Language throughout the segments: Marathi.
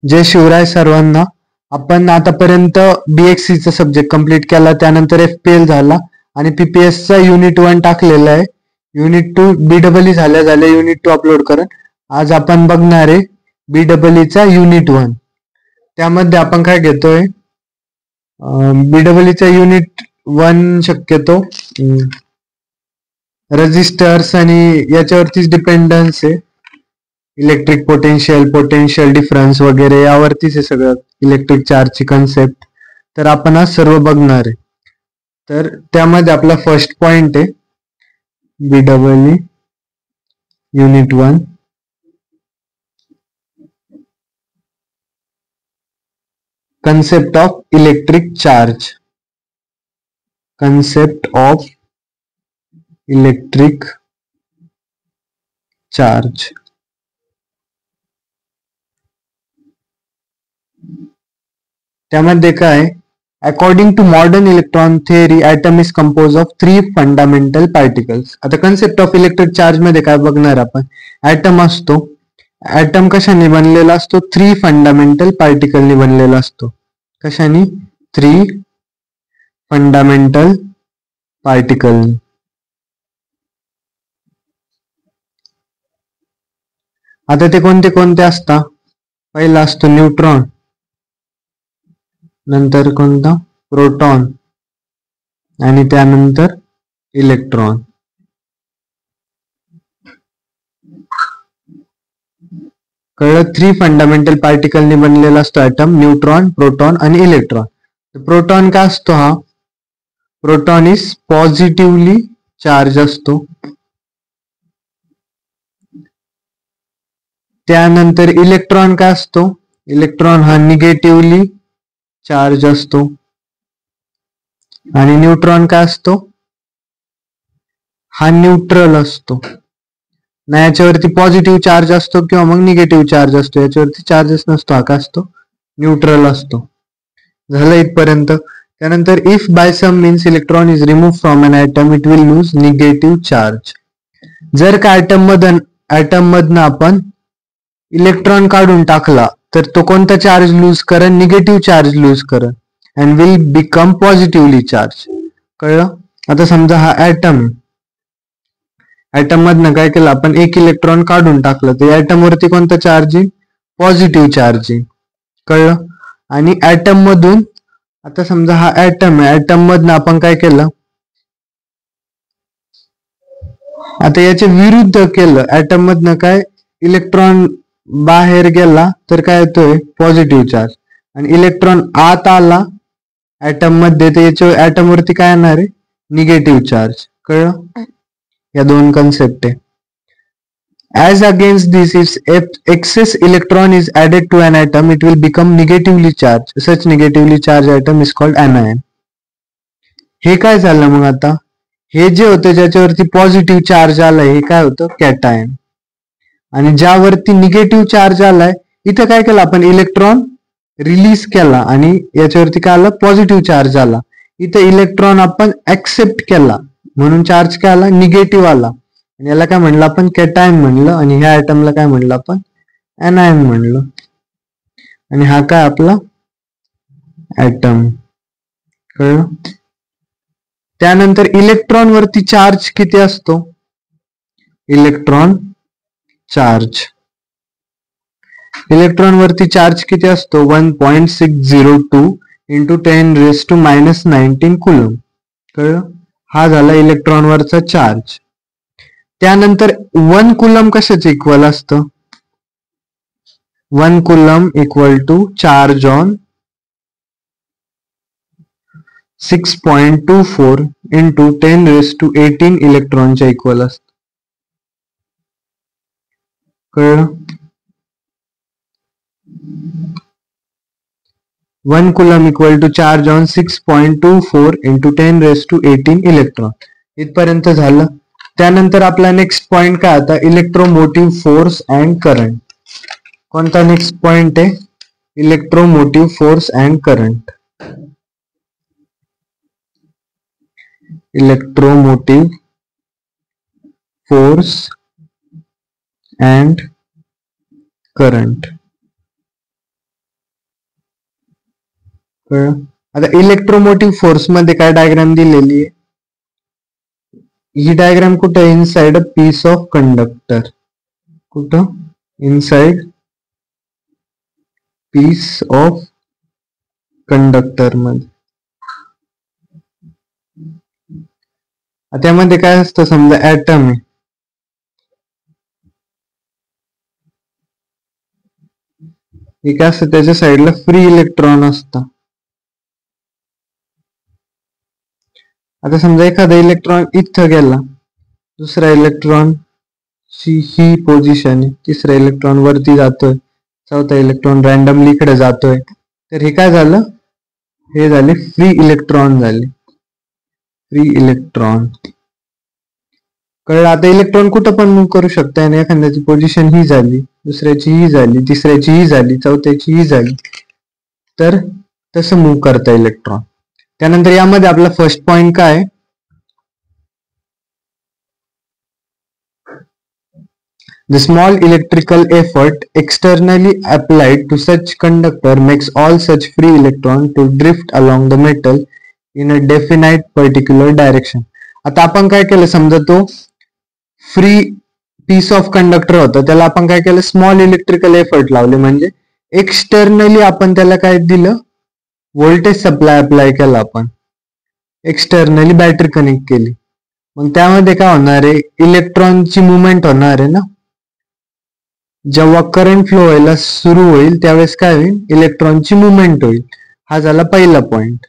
जय शिवराय सर्वांना. आपण आतापर्यंत BXC चा सब्जेक्ट कंप्लीट केला, त्यानंतर FPL झाला आणि PPS चा युनिट 1 टाकलेला आहे. युनिट 2 BEE झाल्या युनिट 2 अपलोड करत. आज आपण बघणार आहे BEE चा युनिट 1. त्यामध्ये आपण काय घेतोय, BEE चा युनिट 1 शक्यतो रेजिस्टर्स आणि याच्यावरतीच डिपेंडन्स आहे. इलेक्ट्रिक पोटेन्शियल डिफरन्स वगैरे यावरतीच आहे सगळं, इलेक्ट्रिक चार्जची कन्सेप्ट. तर आपण आज सर्व बघणार आहे. तर त्यामध्ये आपला फर्स्ट पॉइंट आहे BEE unit 1. Concept of electric charge. Concept of electric charge. त्यामध्ये काय, according to modern electron theory atom is compose of 3 fundamental particles. आता कन्सेप्ट ऑफ इलेक्ट्रिक चार्ज मध्ये काय बघणार आपण, ॲटम असतो. ॲटम कशाने बनलेला असतो, 3 फंडामेंटल पार्टिकलने बनलेला असतो. कशाने, 3 फंडामेंटल पार्टिकल. आता ते कोणते कोणते असतात, पहिला असतो न्यूट्रॉन, नंतर कोणता, प्रोटॉन आणि त्यानंतर इलेक्ट्रॉन. कळलं, 3 फंडामेंटल पार्टिकलने बनलेला असतो ॲटम, न्यूट्रॉन, प्रोटॉन आणि इलेक्ट्रॉन. प्रोटॉन काय असतो, हा प्रोटॉन इज पॉझिटिव्हली चार्ज असतो. त्यानंतर इलेक्ट्रॉन काय असतो, इलेक्ट्रॉन हा निगेटिव्हली चार्ज असतो. आणि न्यूट्रॉन काय असतो, हा न्यूट्रल असतो. ना याच्यावरती पॉझिटिव्ह चार्ज असतो किंवा मग निगेटिव्ह चार्ज असतो, याच्यावरती चार्जेस नसतो, हा काय असतो, न्यूट्रल असतो. झालं इथपर्यंत. त्यानंतर if by some means electron is remove from an atom it will lose negative charge. जर का ॲटम मधनं आपण इलेक्ट्रॉन काढून टाकला तर तो कोणता चार्ज लूज करेल, निगेटिव्ह चार्ज लूज करेल and will become positively charge. कळलं. आता समजा हा ॲटम मधनं काय केलं आपण, एक इलेक्ट्रॉन काढून टाकलं तर ॲटम वरती कोणता चार्ज येईल, पॉझिटिव्ह चार्ज येईल. कळलं. आणि ॲटम मधून, आता समजा हा ॲटम आहे, ॲटम मधनं आपण काय केलं, आता याचे विरुद्ध केलं, ॲटम मधनं काय, इलेक्ट्रॉन बाहेर गेला तर काय येतोय, पॉझिटिव्ह चार्ज. आणि इलेक्ट्रॉन आत आला ॲटम मध्ये तर याच्या ॲटम वरती काय येणार आहे, निगेटिव्ह चार्ज. कळलं. या दोन कन्सेप्ट आहे. As against this, if excess electron is added to an atom, it will become negatively charged. Such negatively charged atom is called anion. हे काय झालं मग, आता हे जे होतं ज्याच्यावरती पॉझिटिव्ह चार्ज आलाय हे काय होतं, कॅटायन. आणि ज्यावरती निगेटिव्ह चार्ज आलाय इथं काय केलं आपण, इलेक्ट्रॉन रिलीज केला आणि याच्यावरती काय आलं, पॉझिटिव्ह चार्ज आला. इथं इलेक्ट्रॉन आपण ऍक्सेप्ट केला म्हणून चार्ज काय आला, निगेटिव्ह आला. आणि याला काय म्हणलं आपण, कॅटायन म्हणलं. आणि ह्या ॲटमला काय म्हणलं आपण, एनायन म्हणलं. आणि हा काय आपला ॲटम. कळलं. त्यानंतर इलेक्ट्रॉन वरती चार्ज किती असतो, इलेक्ट्रॉन चार्ज, इलेक्ट्रॉन वरती चार्ज किती असतो, 1.602 इंटू 10⁻⁻19 कुलम. कळलं. हा झाला इलेक्ट्रॉन वरचा चार्ज. त्यानंतर 1 कुलम कशाचे इक्वल असतं, 1 coulomb equal to charge on 6.24 into 10⁻18 इलेक्ट्रॉनच्या इक्वल असतं. कळलं. 1 coulomb equal to charge on 6.24 into 10⁻18 electron. इथपर्यंत झालं. त्यानंतर आपला नेक्स्ट पॉइंट काय आता, इलेक्ट्रोमोटिव्ह फोर्स अँड करंट. कोणता नेक्स्ट पॉइंट आहे, electromotive force and current. Electromotive force and current. कळलं? आता इलेक्ट्रोमोटिव्ह फोर्स मध्ये काय डायग्राम दिलेली आहे, ही डायग्राम कुठं, inside a piece of conductor, कुठं, इनसाइड पीस ऑफ कंडक्टर मध्ये. त्यामध्ये काय असतं, समजा ऍटम आहे, हे काय असतं, त्याच्या साईडला फ्री इलेक्ट्रॉन असतं. आता समजा एखादा इलेक्ट्रॉन इथं गेला, दुसरा इलेक्ट्रॉन ही पोझिशन आहे, तिसरा इलेक्ट्रॉन वरती जातोय, चौथा इलेक्ट्रॉन रॅन्डमली इकडे जातोय, तर हे काय झालं, हे झाले फ्री इलेक्ट्रॉन झाले, फ्री इलेक्ट्रॉन. कळलं? आता इलेक्ट्रॉन कुठं पण मूव्ह करू शकतो, आणि एखाद्याची पोझिशन ही झाली, दुसऱ्याची ही झाली, तिसऱ्याची ही झाली, चौथ्याची ही झाली, तर तसं मूव्ह करता इलेक्ट्रॉन. त्यानंतर यामध्ये आपला फर्स्ट पॉइंट काय, the small electrical effort externally applied to such conductor makes all such free electron to drift along the metal in a definite particular direction. आता आपण काय केलं, समजा तो फ्री पीस ऑफ कंडक्टर होता, त्याला आपण काय केलं, स्मॉल इलेक्ट्रिकल एफर्ट लावले, म्हणजे एक्सटर्नली आपण त्याला काय दिलं, व्होल्टेज सप्लाय अप्लाय केला, आपण एक्सटर्नली बॅटरी कनेक्ट केली. मग त्यामध्ये काय होणार आहे, इलेक्ट्रॉनची मुवमेंट होणार आहे ना, जेव्हा करंट फ्लो व्हायला सुरू होईल त्यावेळेस काय होईल, इलेक्ट्रॉनची मुवमेंट होईल. हा झाला पहिला पॉइंट.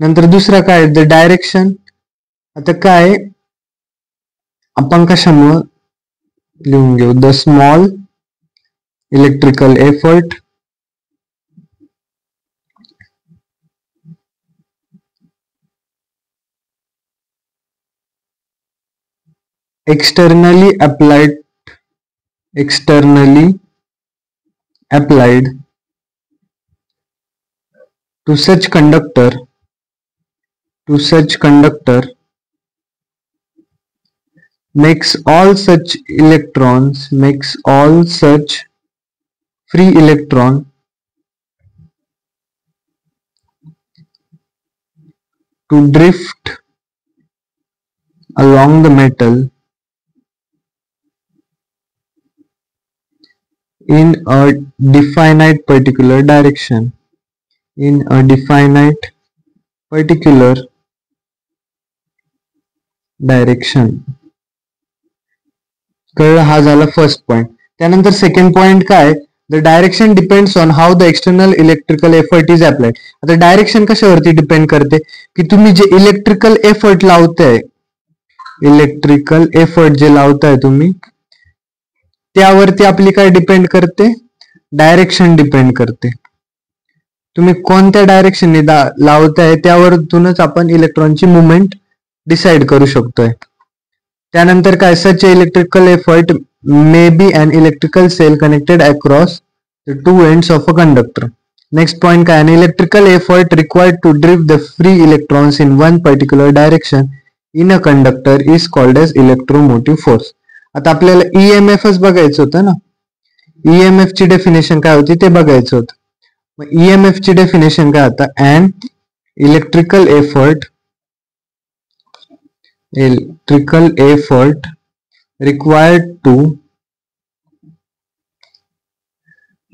नंतर दुसरा काय, द डायरेक्शन. आता काय आपण कशामुळं लिहून घेऊ, the small electrical effort externally applied to such conductor makes all such free electron to drift along the metal in a definite particular direction. कळलं? हा झाला फर्स्ट पॉइंट. त्यानंतर सेकंड पॉइंट काय, the direction depends on how the external electrical effort is applied. आता डायरेक्शन कशावरती डिपेंड करते, की तुम्ही जे इलेक्ट्रिकल एफर्ट लावताय, इलेक्ट्रिकल एफर्ट जे लावताय तुम्ही, त्यावरती आपली काय डिपेंड करते, डायरेक्शन डिपेंड करते. तुम्ही कोणत्या डायरेक्शनने लावताय त्यावरूनच आपण इलेक्ट्रॉनची मुवमेंट डिसाइड करू शकतोय. त्यानंतर काय, such electrical effort may be an electrical cell connected across the two ends of a conductor. Next point काय, an electrical effort required to drift the free electrons in one particular direction in a conductor is called as electromotive force. आता आपल्याला ईएमएफच बघायचं होतं ना, ईएमएफ ची डेफिनेशन काय होती ते बघायचं होतं. मग ईएमएफ ची डेफिनेशन काय होता, and electrical effort required to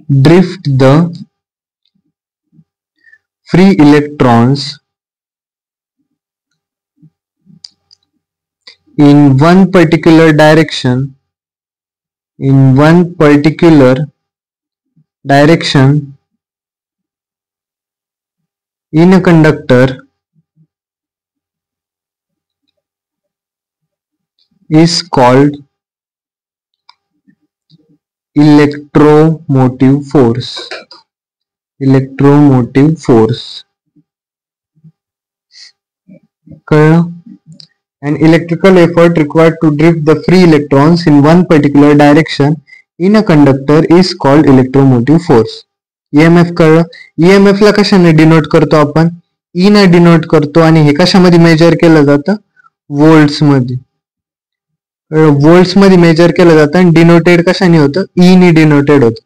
drift the free electrons in one particular direction in a conductor is called electromotive force. कळलं? An electrical effort required to drift the free electrons in one particular direction in a conductor is called electromotive force. EMF कळलं? EMF ला कशाने डिनोट करतो आपण, ई ने डिनोट करतो, आणि हे कशामध्ये मेजर केलं जातं, वोल्ट्स मध्ये. वोल्ट्स मध्ये मेजर केलं जातं आणि डिनोटेड कशाने होतं, ई ने डिनोटेड होतं.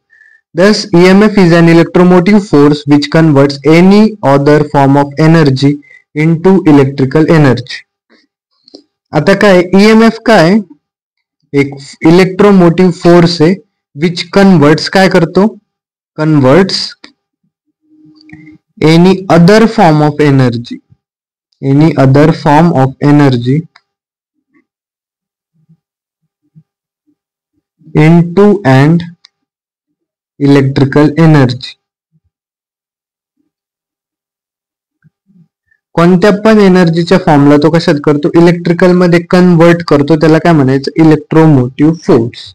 Thus, EMF is an electromotive force which converts any other form of energy into electrical energy. आता काय EMF काय एक इलेक्ट्रोमोटिव्ह फोर्स आहे विच कन्वर्ट्स काय करतो converts any other form of energy into and electrical energy. कोणत्या पण एनर्जीच्या फॉर्मला तो कशात करतो इलेक्ट्रिकल मध्ये कन्वर्ट करतो त्याला काय म्हणायचं electromotive force.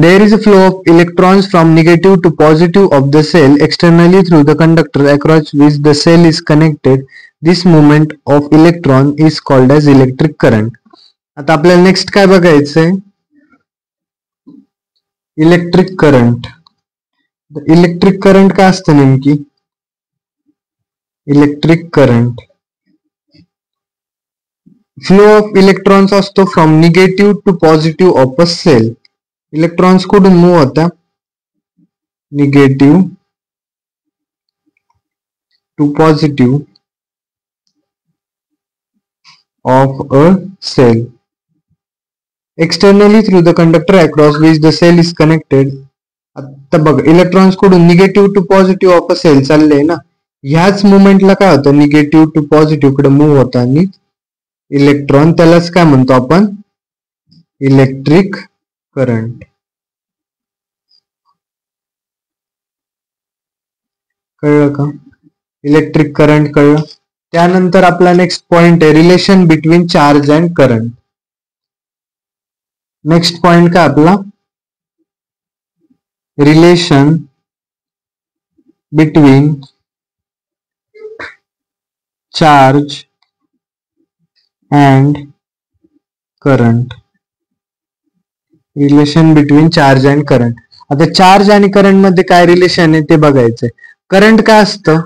There is a flow of electrons from negative to positive of the cell externally through the conductor across which the cell is connected. This movement of electron is called as electric current. आता आपल्याला नेक्स्ट काय बघायचंय इलेक्ट्रिक करंट. इलेक्ट्रिक करंट काय असतं नेमकी electric current flow of electrons असतो from negative to positive of a cell. Electrons कुठून मूव्ह होता negative to positive of a cell externally through the conductor across which the cell is connected. आता बघ इलेक्ट्रॉन्स कडून negative to positive of a cell चालले ना ह्याच मुवमेंटला काय होतं निगेटिव्ह टू पॉझिटिव्ह कडे मूव्ह होता आणि इलेक्ट्रॉन त्यालाच काय म्हणतो आपण इलेक्ट्रिक करंट. कळलं का इलेक्ट्रिक करंट कळलं. त्यानंतर आपला नेक्स्ट पॉइंट आहे relation between charge and current. Next point काय आपला relation between charge and current. Relation between charge and current. आता चार्ज आणि करंट मध्ये काय रिलेशन आहे ते बघायचंय. करंट काय असतं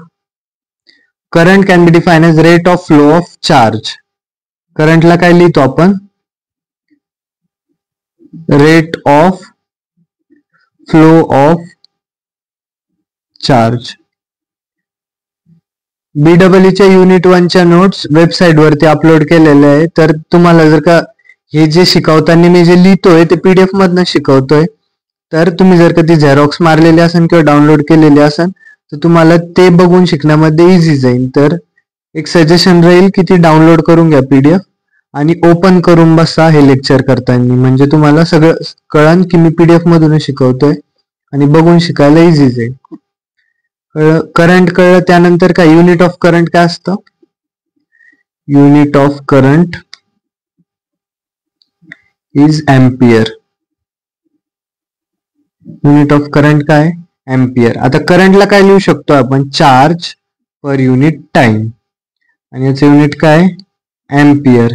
current can be define as rate of flow of charge. करंटला काय लिहितो आपण rate of flow of charge. BEE unit 1च्या नोट्स वेबसाईट वरती अपलोड केलेले आहे. तर तुम्हाला जर का हे जे शिकवताना मी जे लिहितोय ते PDF मधनं शिकवतोय तर तुम्ही जर का ती झेरॉक्स मारलेली असेल किंवा डाउनलोड केलेली असेल तर तुम्हाला ते बघून शिकण्यामध्ये इझी जाईल. तर एक सजेशन राहील की ती डाउनलोड करून घ्या PDF आणि ओपन करून बसा हे लेक्चर करताना म्हणजे तुम्हाला सगळं कळन की मी PDF मधून शिकवतोय आणि बघून शिकायला इझी जाईल. करंट कळलं. त्यानंतर काय युनिट ऑफ करंट काय असतं unit of current is ampere. Unit of current काय एम्पियर. आता करंटला काय लिहू शकतो आपण चार्ज पर युनिट टाइम आणि याचं युनिट काय एम्पियर.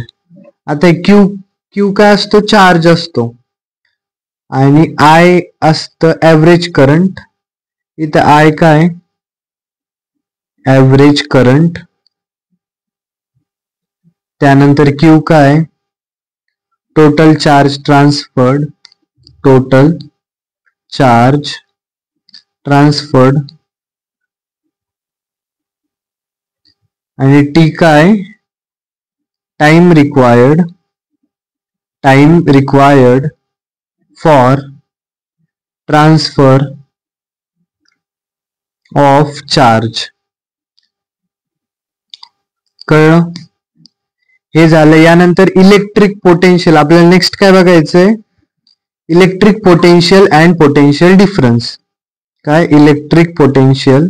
आता क्यू काय असतो चार्ज असतो आणि आय असतं ऍव्हरेज करंट. इथं आय काय ऍव्हरेज करंट. त्यानंतर क्यू काय टोटल चार्ज ट्रान्सफर्ड आणि टी काय time required for transfer of charge. कळलं. हे झालं. यानंतर इलेक्ट्रिक पोटेन्शियल. आपल्याला नेक्स्ट काय बघायचंय electric potential and potential difference. काय electric potential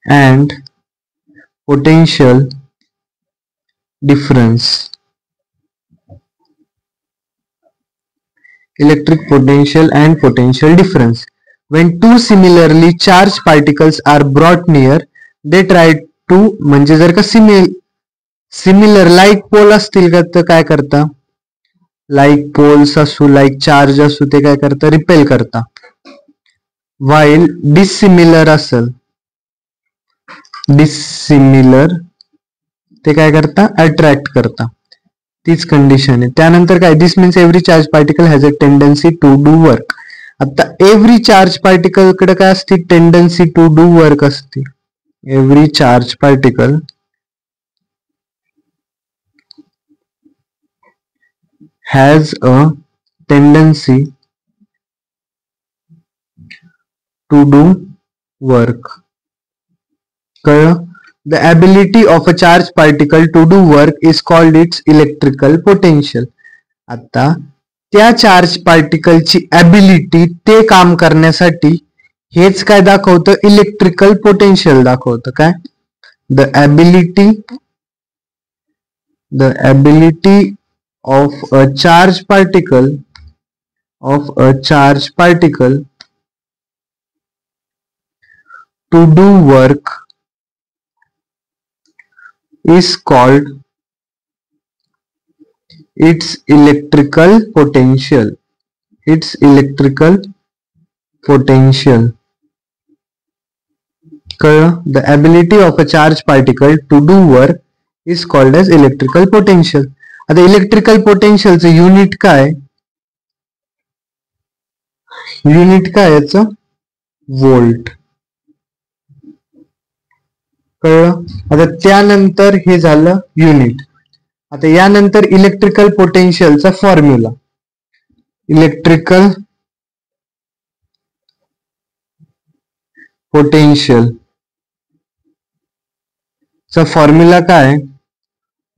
and potential difference. Electric potential and potential difference. When two similarly charged particles are brought near, they try to म्हणजे जर का सिमिलर लाईक पोल असतील का तर काय करता लाईक पोल्स असू लाईक चार्ज असू ते काय करता रिपेल करता. while डिसिमिलर असेल ते काय करता अट्रॅक्ट करता. तीच कंडिशन आहे. त्यानंतर काय, this means every charge particle has a tendency to do work. आता एव्हरी चार्ज पार्टिकल कडे काय असते, टेंडन्सी टू डू वर्क असते. Every charge particle has a tendency to do work. कळलं? The ability of a charged particle to do work is called its electrical potential. आता त्या चार्ज पार्टिकलची ॲबिलिटी, ते काम करण्यासाठी, हेच काय दाखवतं, इलेक्ट्रिकल पोटेन्शियल दाखवतं. काय, the ability of a charge particle to do work is called its electrical potential. The ability of a charged particle to do work is called as electrical potential. आता इलेक्ट्रिकल पोटेन्शियलचं युनिट काय, याचं व्होल्ट. कळलं? आता त्यानंतर हे झालं युनिट. आता यानंतर इलेक्ट्रिकल पोटेन्शियलचा फॉर्म्युला. इलेक्ट्रिकल पोटेन्शियल चा फॉर्म्युला काय,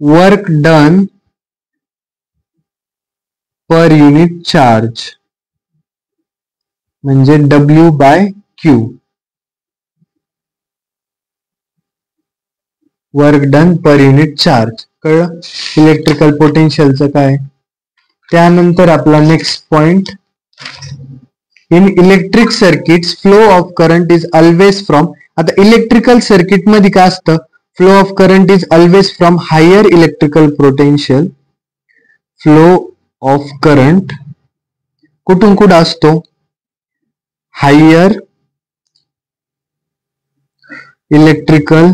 work done per unit charge, म्हणजे W/Q. Work done per unit charge. कळलं? इलेक्ट्रिकल पोटेन्शियलचं काय. त्यानंतर आपला next point, in electric circuits flow of current is always from. आता इलेक्ट्रिकल सर्किट मध्ये काय असतं, flow of current is always from higher electrical potential. फ्लो ऑफ करंट कुठून कुठं असतो, हायर इलेक्ट्रिकल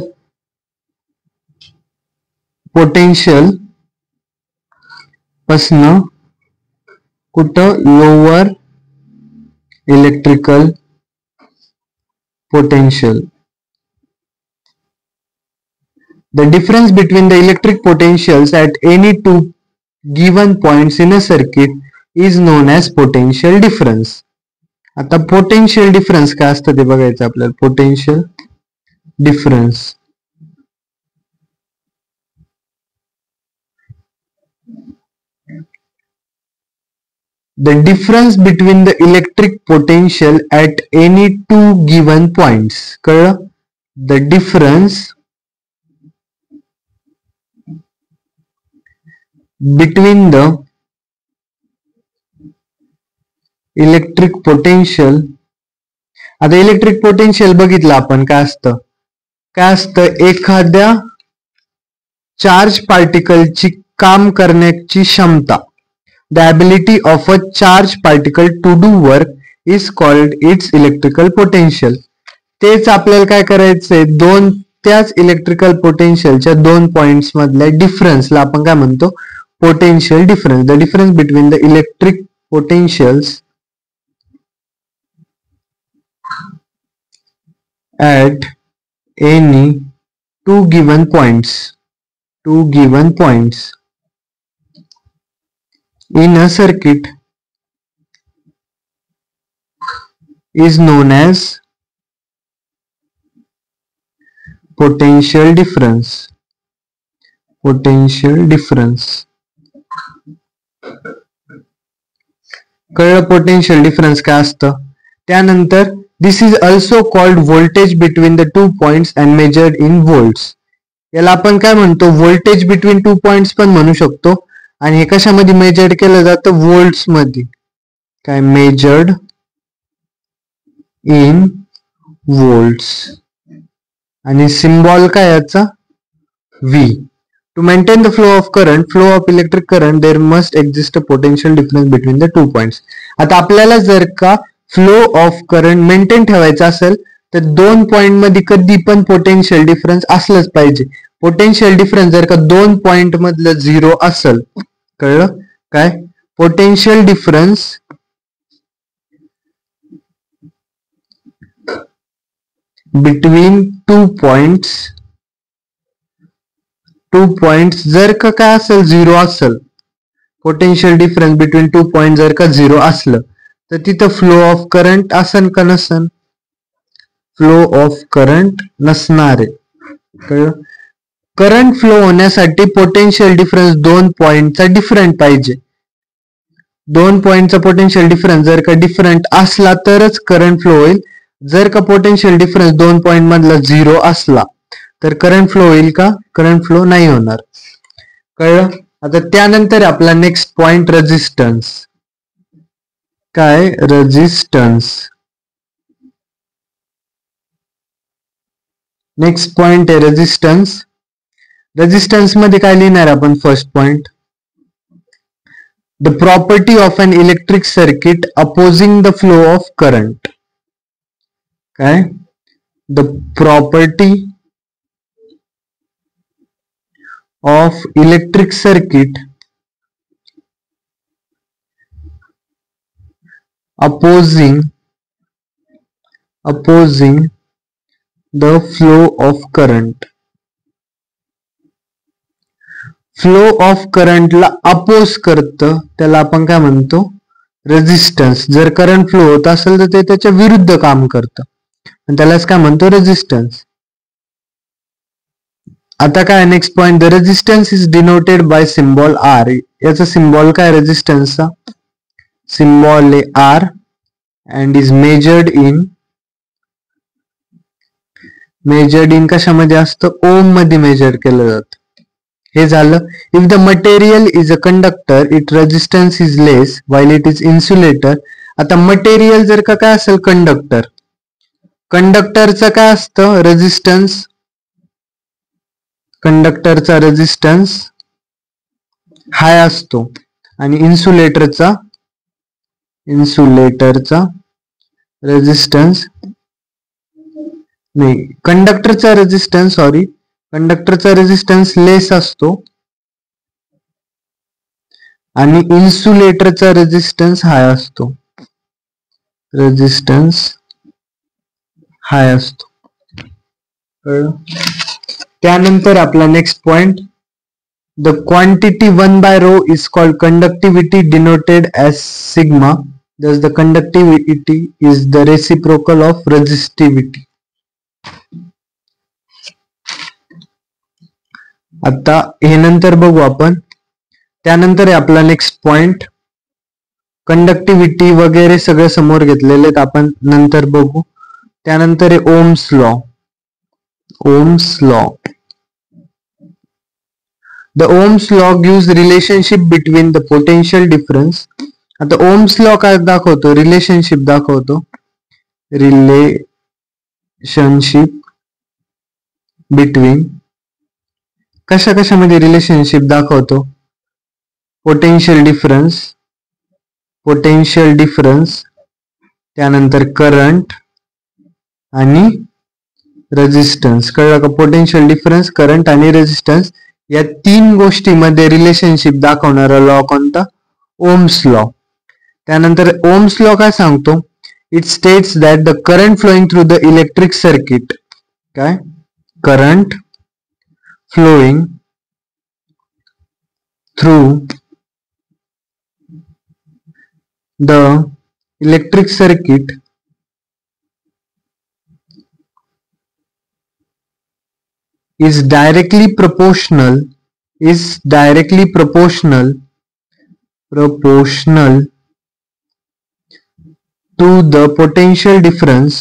पोटेन्शियल पासनं कुठं, lower electrical potential. The difference between the electric potentials at any two given points in a circuit is known as potential difference. आता पोटेन्शियल डिफरन्स काय असतं ते बघायचं आपल्याला. Potential difference, the difference between the electric potential at any two given points. कळलं? The difference between the electric potential. आता इलेक्ट्रिक पोटेन्शियल बघितलं आपण, काय असतं, एखाद्या चार्ज पार्टिकलची काम करण्याची क्षमता. The ability of a charged particle to do work is called its electrical potential. तेच आपल्याला काय करायचंय, त्याच इलेक्ट्रिकल पोटेन्शियलच्या दोन पॉइंट्स मधल्या डिफरन्सला आपण काय म्हणतो, potential difference. The difference between the electric potentials at any two given points in a circuit is known as potential difference. कळलं पोटेन्शियल डिफरन्स काय असतं. त्यानंतर this is also called voltage between the two points and measured in volts. याला आपण काय म्हणतो, व्होल्टेज बिटवीन टू पॉइंट्स पण म्हणू शकतो. आणि हे कशामध्ये मेजर्ड केलं जातं, व्होल्ट्स मध्ये. काय, मेजर्ड इन व्होल्ट्स. आणि सिम्बॉल काय याचा, V. To maintain the flow of electric current, there must exist a potential difference between the two points. आता आपल्याला जर का फ्लो ऑफ करंट मेंटेन ठेवायचा असेल तर दोन पॉइंट मध्ये कधी पण पोटेन्शियल डिफरन्स असलंच पाहिजे. पोटेन्शियल डिफरन्स जर का 2 पॉइंट मधलं 0 असेल, कळलं काय? Potential difference between two points जर का काय असेल 0 असेल, पोटेन्शियल डिफरन्स बिटवीन 2 पॉइंट जर का 0 असलं तर तिथं फ्लो ऑफ करंट असन का नसन? फ्लो ऑफ करंट नसणार आहे. कळलं? करंट फ्लो होण्यासाठी पोटेन्शियल डिफरन्स 2 पॉइंटचा डिफरंट पाहिजे. 2 पॉइंटचा पोटेन्शियल डिफरन्स जर का डिफरंट असला तरच करंट फ्लो होईल. जर का पोटेन्शियल डिफरन्स 2 पॉइंट मधला 0 असला तर करंट फ्लो होईल का? करंट फ्लो नाही होणार. कळलं? आता त्यानंतर आपला नेक्स्ट पॉइंट रेजिस्टन्स. काय? रेजिस्टन्स. नेक्स्ट पॉइंट आहे रेजिस्टन्स. रेजिस्टन्स मध्ये काय लिहिणार आपण? First point, the property of an electric circuit opposing the flow of current. काय? The property of electric circuit opposing the flow of current. Flow of करंटला अपोज करतं त्याला आपण काय म्हणतो? रेजिस्टन्स. जर करंट फ्लो होत असेल तर ते त्याच्या विरुद्ध काम करतं, त्यालाच काय म्हणतो? रेजिस्टन्स. आता काय next point, the resistance is denoted by symbol R. याचा सिम्बॉल काय रेजिस्टन्सचा? सिम्बॉल आहे R and is measured in कशामध्ये असतं? ओम मध्ये मेजर केलं जातं. हे झालं. If the material is a conductor it resistance is less while it is insulator. आता मटेरियल जर का काय असेल? कंडक्टर. कंडक्टरचं काय असतं? रेजिस्टन्स. कंडक्टरचा रेजिस्टन्स हाय असतो आणि इन्सुलेटरचा रेजिस्टन्स नाही, कंडक्टरचा रेजिस्टन्स लेस असतो आणि इन्सुलेटरचा रेजिस्टन्स हाय असतो. त्यानंतर आपला next point, the quantity 1 by rho is called conductivity denoted as sigma. Thus the conductivity is the reciprocal of resistivity. आता हे नंतर बघू आपण. त्यानंतर आहे आपला नेक्स्ट पॉइंट, कंडक्टिव्हिटी वगैरे सगळं समोर घेतलेले आहेत, आपण नंतर बघू. त्यानंतर आहे Ohm's law. The Ohm's law gives relationship between the potential difference. आता Ohm's law काय दाखवतो? रिलेशनशिप दाखवतो. रिलेशनशिप बिटवीन कशामध्ये रिलेशनशिप दाखवतो? पोटेन्शियल डिफरन्स, त्यानंतर करंट आणि रेजिस्टन्स. कळलं का? पोटेन्शियल डिफरन्स, करंट आणि रेजिस्टन्स या 3 गोष्टींमध्ये रिलेशनशिप दाखवणारा लॉ कोणता? Ohm's law. त्यानंतर ओम्स लॉ काय सांगतो? It states that the current flowing through the electric circuit. काय? Current flowing through the electric circuit is directly proportional to the potential difference.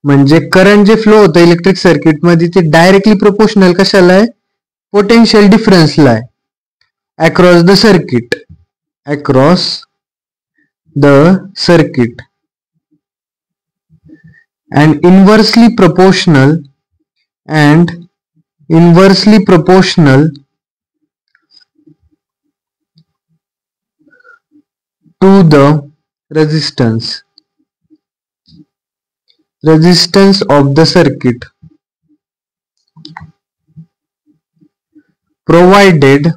म्हणजे करंट जे फ्लो होतं इलेक्ट्रिक सर्किट मध्ये ते डायरेक्टली प्रोपोर्शनल कशाला आहे? पोटेन्शियल डिफरन्सला आहे. Across the circuit and inversely proportional to the resistance of the circuit. Provided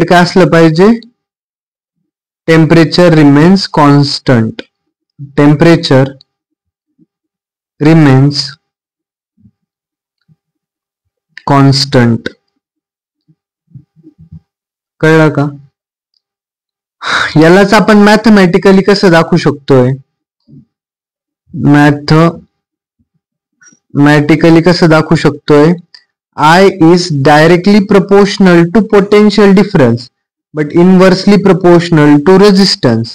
काय असलं पाहिजे, temperature remains constant, temperature remains constant. कळलं का? यालाच आपण मॅथमॅटिकली कसं दाखवू शकतोय, मॅथमॅटिकली कसं दाखवू शकतोय, I is directly proportional to potential difference but inversely proportional to resistance,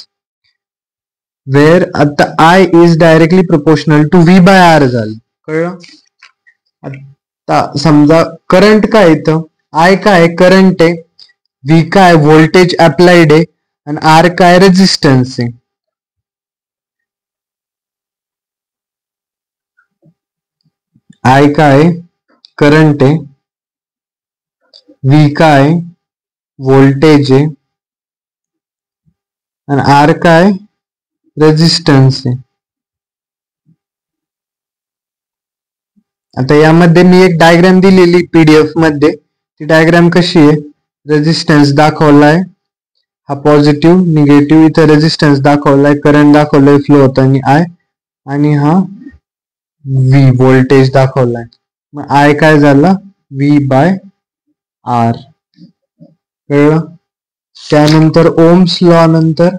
where आता I is directly proportional to V by R झालं. कळलं? आता समजा करंट काय इथं, I काय करंट आहे, V काय व्होल्टेज अप्लाइड आहे आणि R काय रेजिस्टन्स आहे. I काय करंट आहे, V काय व्होल्टेज आहे आणि R काय रेजिस्टन्स आहे. आता यामध्ये मी एक डायग्राम दिलेली पीडीएफ मध्ये, ती डायग्राम कशी आहे, रेजिस्टन्स दाखवलाय, हा पॉझिटिव्ह निगेटिव्ह, इथं रेजिस्टन्स दाखवलाय, करंट दाखवलाय फ्लो होताना I, आणि हा V व्होल्टेज दाखवलाय. मग I काय झाला, V बाय R. कळलं? त्यानंतर ओम्स लॉ नंतर,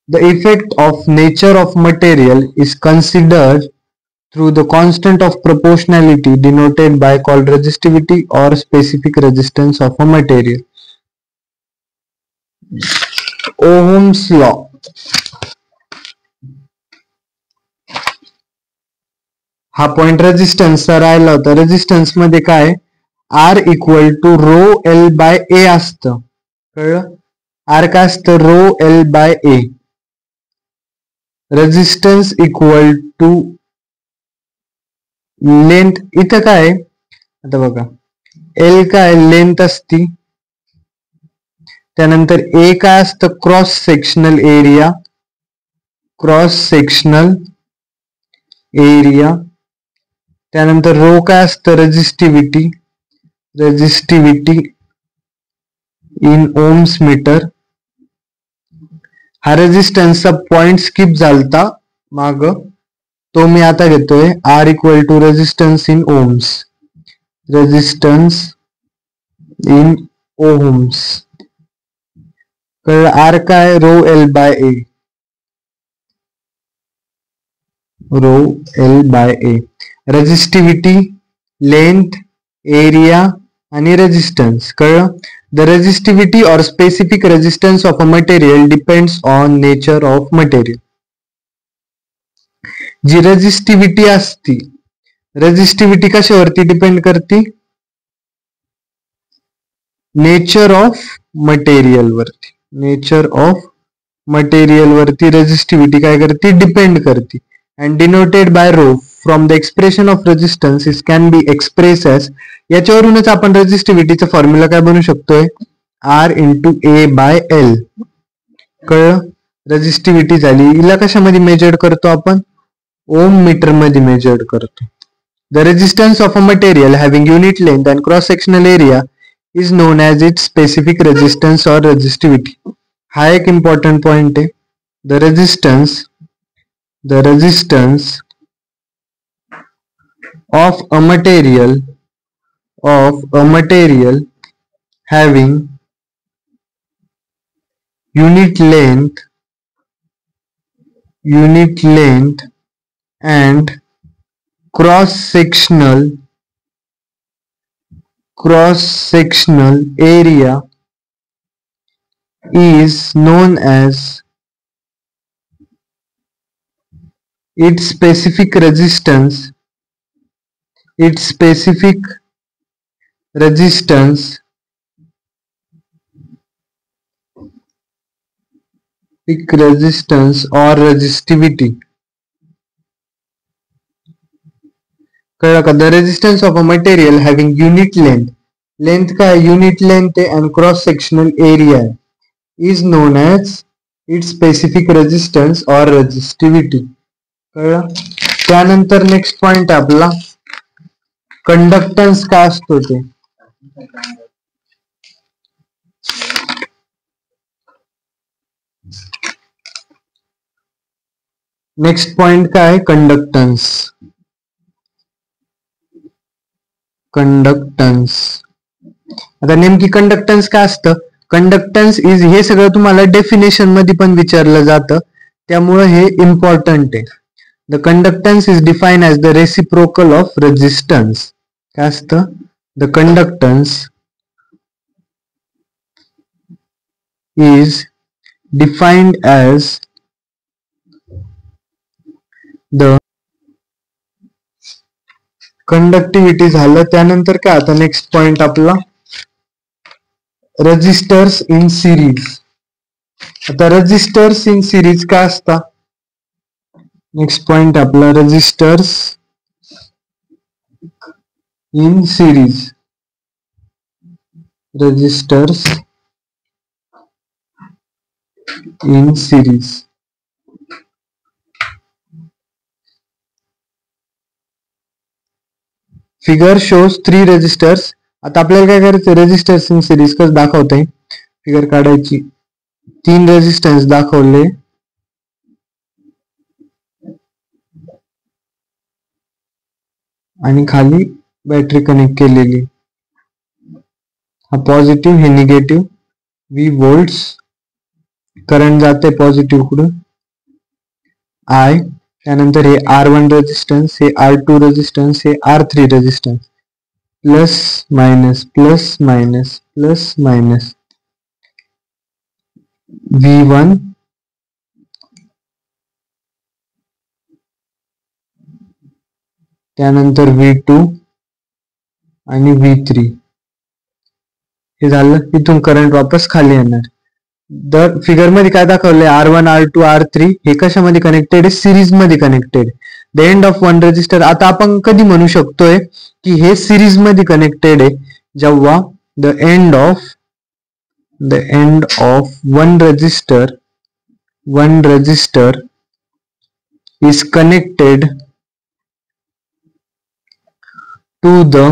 the effect of nature of material is considered through the constant of proportionality denoted by called resistivity or specific resistance of a material. Ohm's law. हा पॉइंट रेजिस्टन्सचा राहिला होता. रेजिस्टन्स मध्ये काय, R equal to rho L by A असतं. कळलं? R काय असतं, rho L by A. Resistance equal to length, इथं काय, आता बघा एल काय लेंथ असती, त्यानंतर ए काय असतं, क्रॉस सेक्शनल एरिया, त्यानंतर रो काय असतं, रेजिस्टिव्हिटी इन ओम्स मीटर. हा रेजिस्टन्सचा पॉइंट स्किप झालता माग, तो मी आता घेतोय. R equal to resistance in ohms, resistance in ohms. कळलं? R काय, rho L by A, rho L by A. Resistivity, length, area आणि रेजिस्टन्स. कळलं? द रेजिस्टिव्हिटी और specific resistance of a material depends on nature of material. जी रेजिस्टिव्हिटी असती, रेजिस्टिव्हिटी कशावरती डिपेंड करते, नेचर ऑफ मटेरियल वरती. नेचर ऑफ मटेरियल वरती रेजिस्टिव्हिटी काय करते, डिपेंड करते. and denoted by rho. From the expression of resistance it can be expressed as, याच्यावरूनच आपण रेजिस्टिव्हिटीचा फॉर्म्युला काय बनवू शकतोय, R into A by L. कळलं? रेजिस्टिव्हिटी झाली. हिला कशामध्ये मेजर करतो आपण, ओम मीटर मध्ये मेजर करतो. The resistance of a material having unit length and cross sectional area is non as its specific resistance or resistivity. हा एक इम्पॉर्टंट पॉइंट आहे. The resistance of a material having unit length and cross sectional area is known as its specific resistance or resistivity. कळलं का? The resistance of a material having unit length काय, युनिट लेंथ आहे आणि क्रॉस सेक्शनल एरिया आहे, is non as its specific resistance or resistivity. कळलं? त्यानंतर नेक्स्ट पॉइंट आपला कंडक्टन्स काय असतो ते. नेक्स्ट पॉइंट काय, कंडक्टन्स. कंडक्टन्स, आता नेमकी कंडक्टन्स काय असतं. कंडक्टन्स इज, हे सगळं तुम्हाला डेफिनेशन मध्ये पण विचारलं जातं, त्यामुळे हे इम्पॉर्टंट आहे. The conductance is define as the reciprocal of resistance. काय असतं, the conductance is defined as the conductivity झालं. त्यानंतर काय, आता नेक्स्ट पॉइंट आपला रेजिस्टर्स इन सिरीज. आता रेजिस्टर्स इन सिरीज काय असता. नेक्स्ट पॉइंट आपला resistors in series. Resistors in series. Figure shows 3 resistors. आता आपल्याला काय करायचं, रेजिस्टर्स इन सिरीज कसं दाखवता येईल. फिगर काढायची, 3 रेजिस्टन्स दाखवले आणि खाली बॅटरी कनेक्ट केलेली. हा पॉझिटिव्ह, हे निगेटिव्ह. V वोल्ट्स, करंट जाते पॉझिटिव्ह कडून I. त्यानंतर हे R1 रेजिस्टन्स, हे R2 रेजिस्टन्स, हे R3 resistance. Plus minus plus minus plus minus. V1 त्यानंतर V2 आणि V3. हे झालं. इथून करंट वापस खाली येणार. द फिगर मध्ये काय दाखवलंय, R1 R2 R3 हे कशामध्ये कनेक्टेड आहे, सिरीज मध्ये connected. The end of one resistor, आता आपण कधी म्हणू शकतोय की हे सिरीज मध्ये कनेक्टेड आहे, जेव्हा the end of one register is connected to the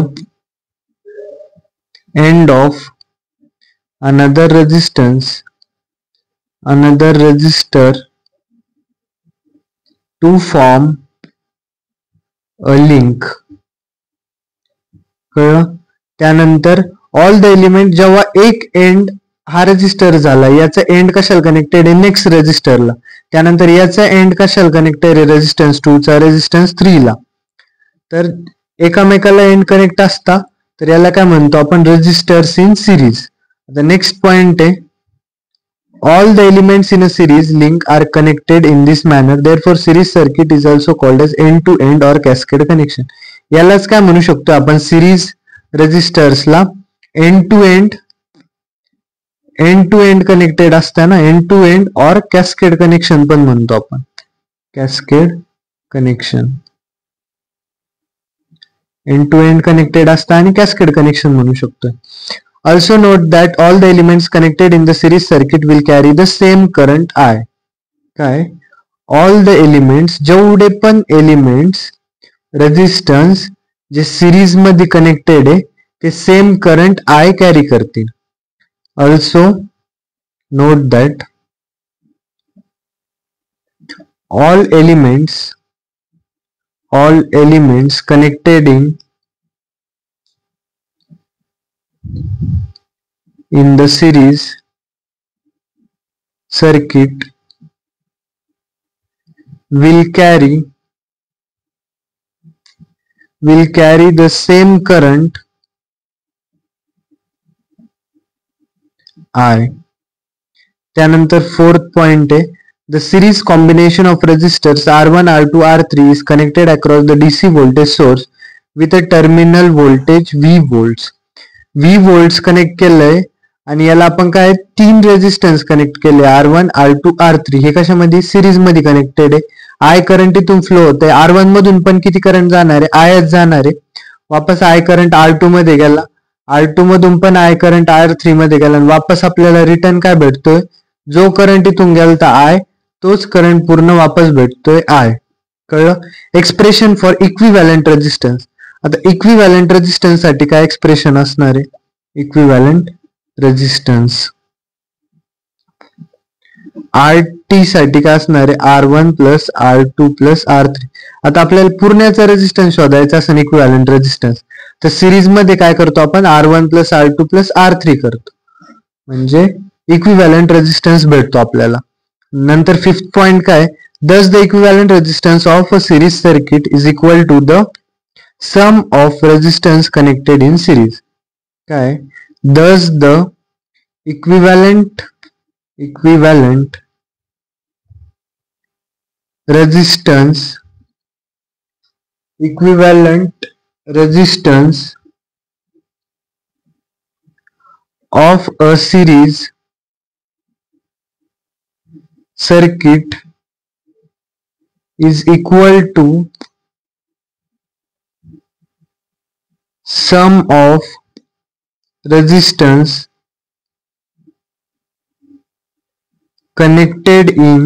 end of another resistor to form a link. त्यानंतर ऑल द एलिमेंट, जेव्हा एक एंड हा रेजिस्टर झाला, याचा एंड कशाला कनेक्टेड आहे, नेक्स्ट रेजिस्टरला. त्यानंतर याचा एंड कशाला कनेक्टेड आहे, रेजिस्टन्स 2 चा रेजिस्टन्स 3 ला. तर एकामेकाला एंड कनेक्ट असता, तर याला काय म्हणतो आपण, रेजिस्टर्स इन सिरीज. आता नेक्स्ट पॉइंट आहे, all the elements in a series link are connected in this manner, therefore series circuit is also called as end to end or cascade connection. यालाच काय म्हणू शकतो आपण, सिरीज रेजिस्टर्सला एंड टू एंड कनेक्टेड असताना end to end or cascade connection पण म्हणतो आपण. Cascade connection, end to end connected असता आणि कॅस्केड कनेक्शन म्हणू शकतो. Also note that all the elements connected in the series circuit will carry the same current I. काय, all the elements, जेवढे पण एलिमेंट्स रेजिस्टन्स जे सिरीज मध्ये कनेक्टेड आहे ते सेम करंट I कॅरी करतील. Also note that all elements connected in the series circuit will carry the same current I. त्यानंतर फोर्थ पॉइंट आहे, the series combination of resistors R1 R2 R3 is connected across the DC voltage source with a terminal voltage V volts. V volts connect केलंय आणि याला आपण काय 3 रेजिस्टन्स कनेक्ट केले, R1 R2 R3. हे कशामध्ये, सिरीज मध्ये कनेक्टेड आहे. I करंट इथून फ्लो होतंय, R1 मधून पण किती करंट जाणार आहे, I जाणार आहे. वापस I करंट R2 मध्ये गेला, R2 मधून पण I करंट R3 मध्ये गेला आणि वापस आपल्याला रिटर्न काय भेटतोय, जो करंट इथून गेलता I तोच करंट पूर्ण वापस भेटतोय I. कळलं. Expression for equivalent resistance. आता इक्विव्हॅलंट रेझिस्टन्स साठी काय एक्सप्रेशन असणार आहे? इक्विव्हॅलंट रेझिस्टन्स RT साठी काय असणार आहे? R1 plus R2 plus R3. आता आपल्याला पूर्णचा रेझिस्टन्स शोधायचा असेल इक्विव्हॅलंट रेझिस्टन्स, तर सिरीज मध्ये काय करतो आपण? R1 plus R2 plus R3 करतो, म्हणजे इक्विव्हॅलंट रेझिस्टन्स भेटतो आपल्याला. नंतर फिफ्थ पॉइंट काय? Thus the equivalent resistance of a series circuit is equal to the sum of resistance connected in series. काय? Thus the equivalent resistance of a series circuit is equal to sum of resistance connected in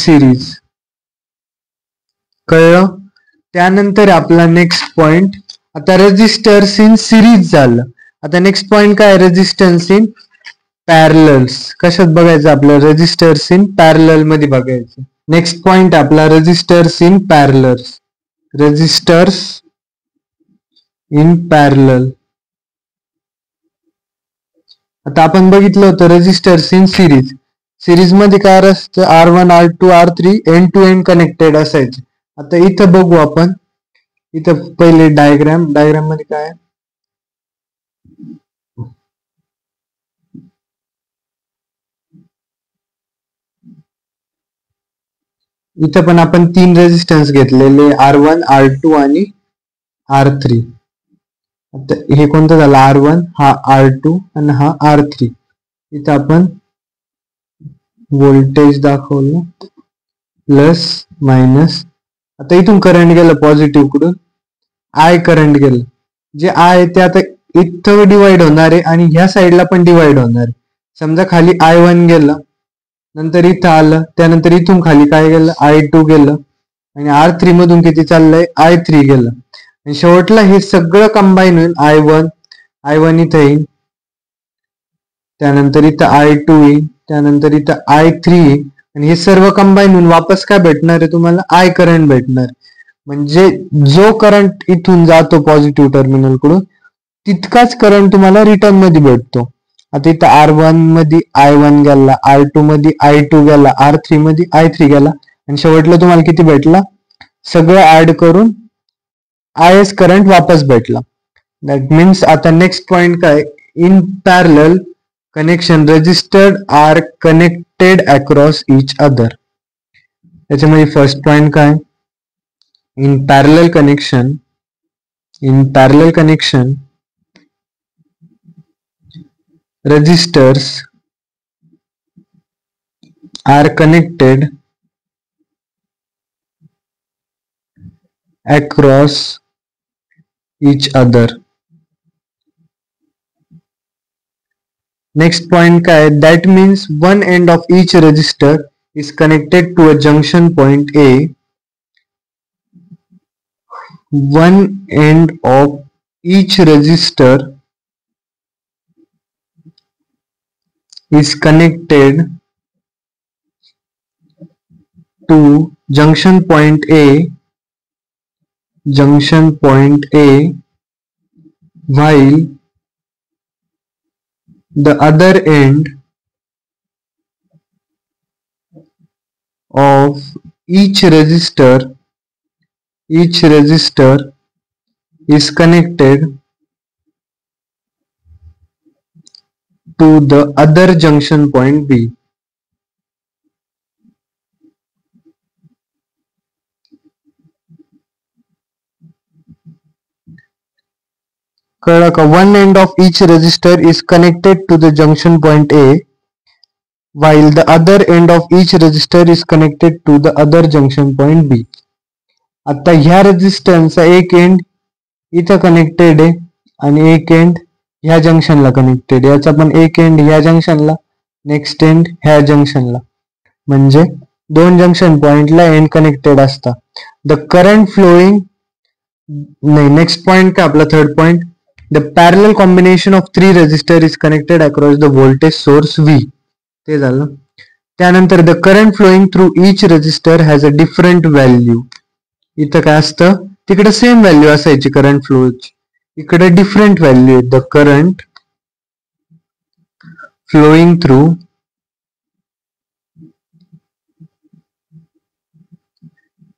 series. कळलं? त्यानंतर आपला नेक्स्ट पॉइंट, आता रेजिस्टर्स इन सिरीज झालं. आता नेक्स्ट पॉइंट काय? Resistance in parallels. कशात बघायचं आपल्याला? रेजिस्टर्स इन पॅरलल मध्ये बघायचं. नेक्स्ट पॉइंट आपला resistors in parallels. Resistors in parallel. आता आपण बघितलं होतं रेजिस्टर्स इन सिरीज. सिरीज मध्ये काय असतं? R1 R2 R3 end to end connected असायचे. आता इथं बघू आपण, इथं पहिले डायग्राम मध्ये काय? इथं पण आपण 3 रेजिस्टन्स घेतलेले, R1 R2 आणि R3. आता हे कोणतं झालं? R1, हा R2 आणि हा R3. इथं आपण व्होल्टेज दाखवलं प्लस मायनस. आता इथून करंट गेलं पॉझिटिव्ह कडून, I करंट गेलं. जे I ते आता इथं डिवाइड होणार आहे आणि ह्या साईडला पण डिवाइड होणार आहे. समजा खाली I1 गेलं, नंतर इथं आलं, त्यानंतर इथून खाली काय गेलं? I2 गेलं, आणि R3 मधून किती चाललंय? I3 गेलं, आणि शेवटला हे सगळं कंबाईन होईल I1 इथं येईल, त्यानंतर इथं I2 येईल, त्यानंतर इथं I3 येईल, आणि हे सर्व कंबाईन होऊन वापस काय भेटणार आहे तुम्हाला? I करंट भेटणार. म्हणजे जो करंट इथून जातो पॉझिटिव्ह टर्मिनल कडून, तितकाच करंट तुम्हाला रिटर्न मध्ये भेटतो. आता इथं R1 मध्ये I1 गेला, R2 मध्ये I2 गेला, R3 मध्ये I3 गेला, आणि शेवटला तुम्हाला किती भेटला? सगळं ऍड करून IS करंट वापस भेटला. दॅट मीन्स आता नेक्स्ट पॉइंट काय? In parallel connection resistors are connected across each other. त्याच्यामध्ये फर्स्ट पॉइंट काय? In parallel connection resistors are connected across each other. Next point काय? That means one end of each resistor is connected to a junction point A. One end of each resistor is connected to junction point A, while the other end of each resistor is connected to the other junction point B. कळलं का? One end of each resistor is connected to the junction point A, while the other end of each resistor is connected to the other junction point B. आता ह्या रेजिस्टन्सचा एक एंड इथं कनेक्टेड आहे आणि एक एंड ह्या जंक्शनला कनेक्टेड. याचा पण एक एंड ह्या जंक्शनला, नेक्स्ट एंड ह्या जंक्शनला. म्हणजे दोन जंक्शन पॉइंटला एंड कनेक्टेड असतात. द करंट फ्लोईंग नाही, नेक्स्ट पॉइंट का आपला third point, the parallel combination of 3 resistor is connected across the voltage source V. ते झालं. त्यानंतर the current flowing through each resistor has a different value. इथं काय असतं, तिकडे सेम व्हॅल्यू असायची करंट फ्लोची, इकडे डिफरंट व्हॅल्यू आहे. The current flowing through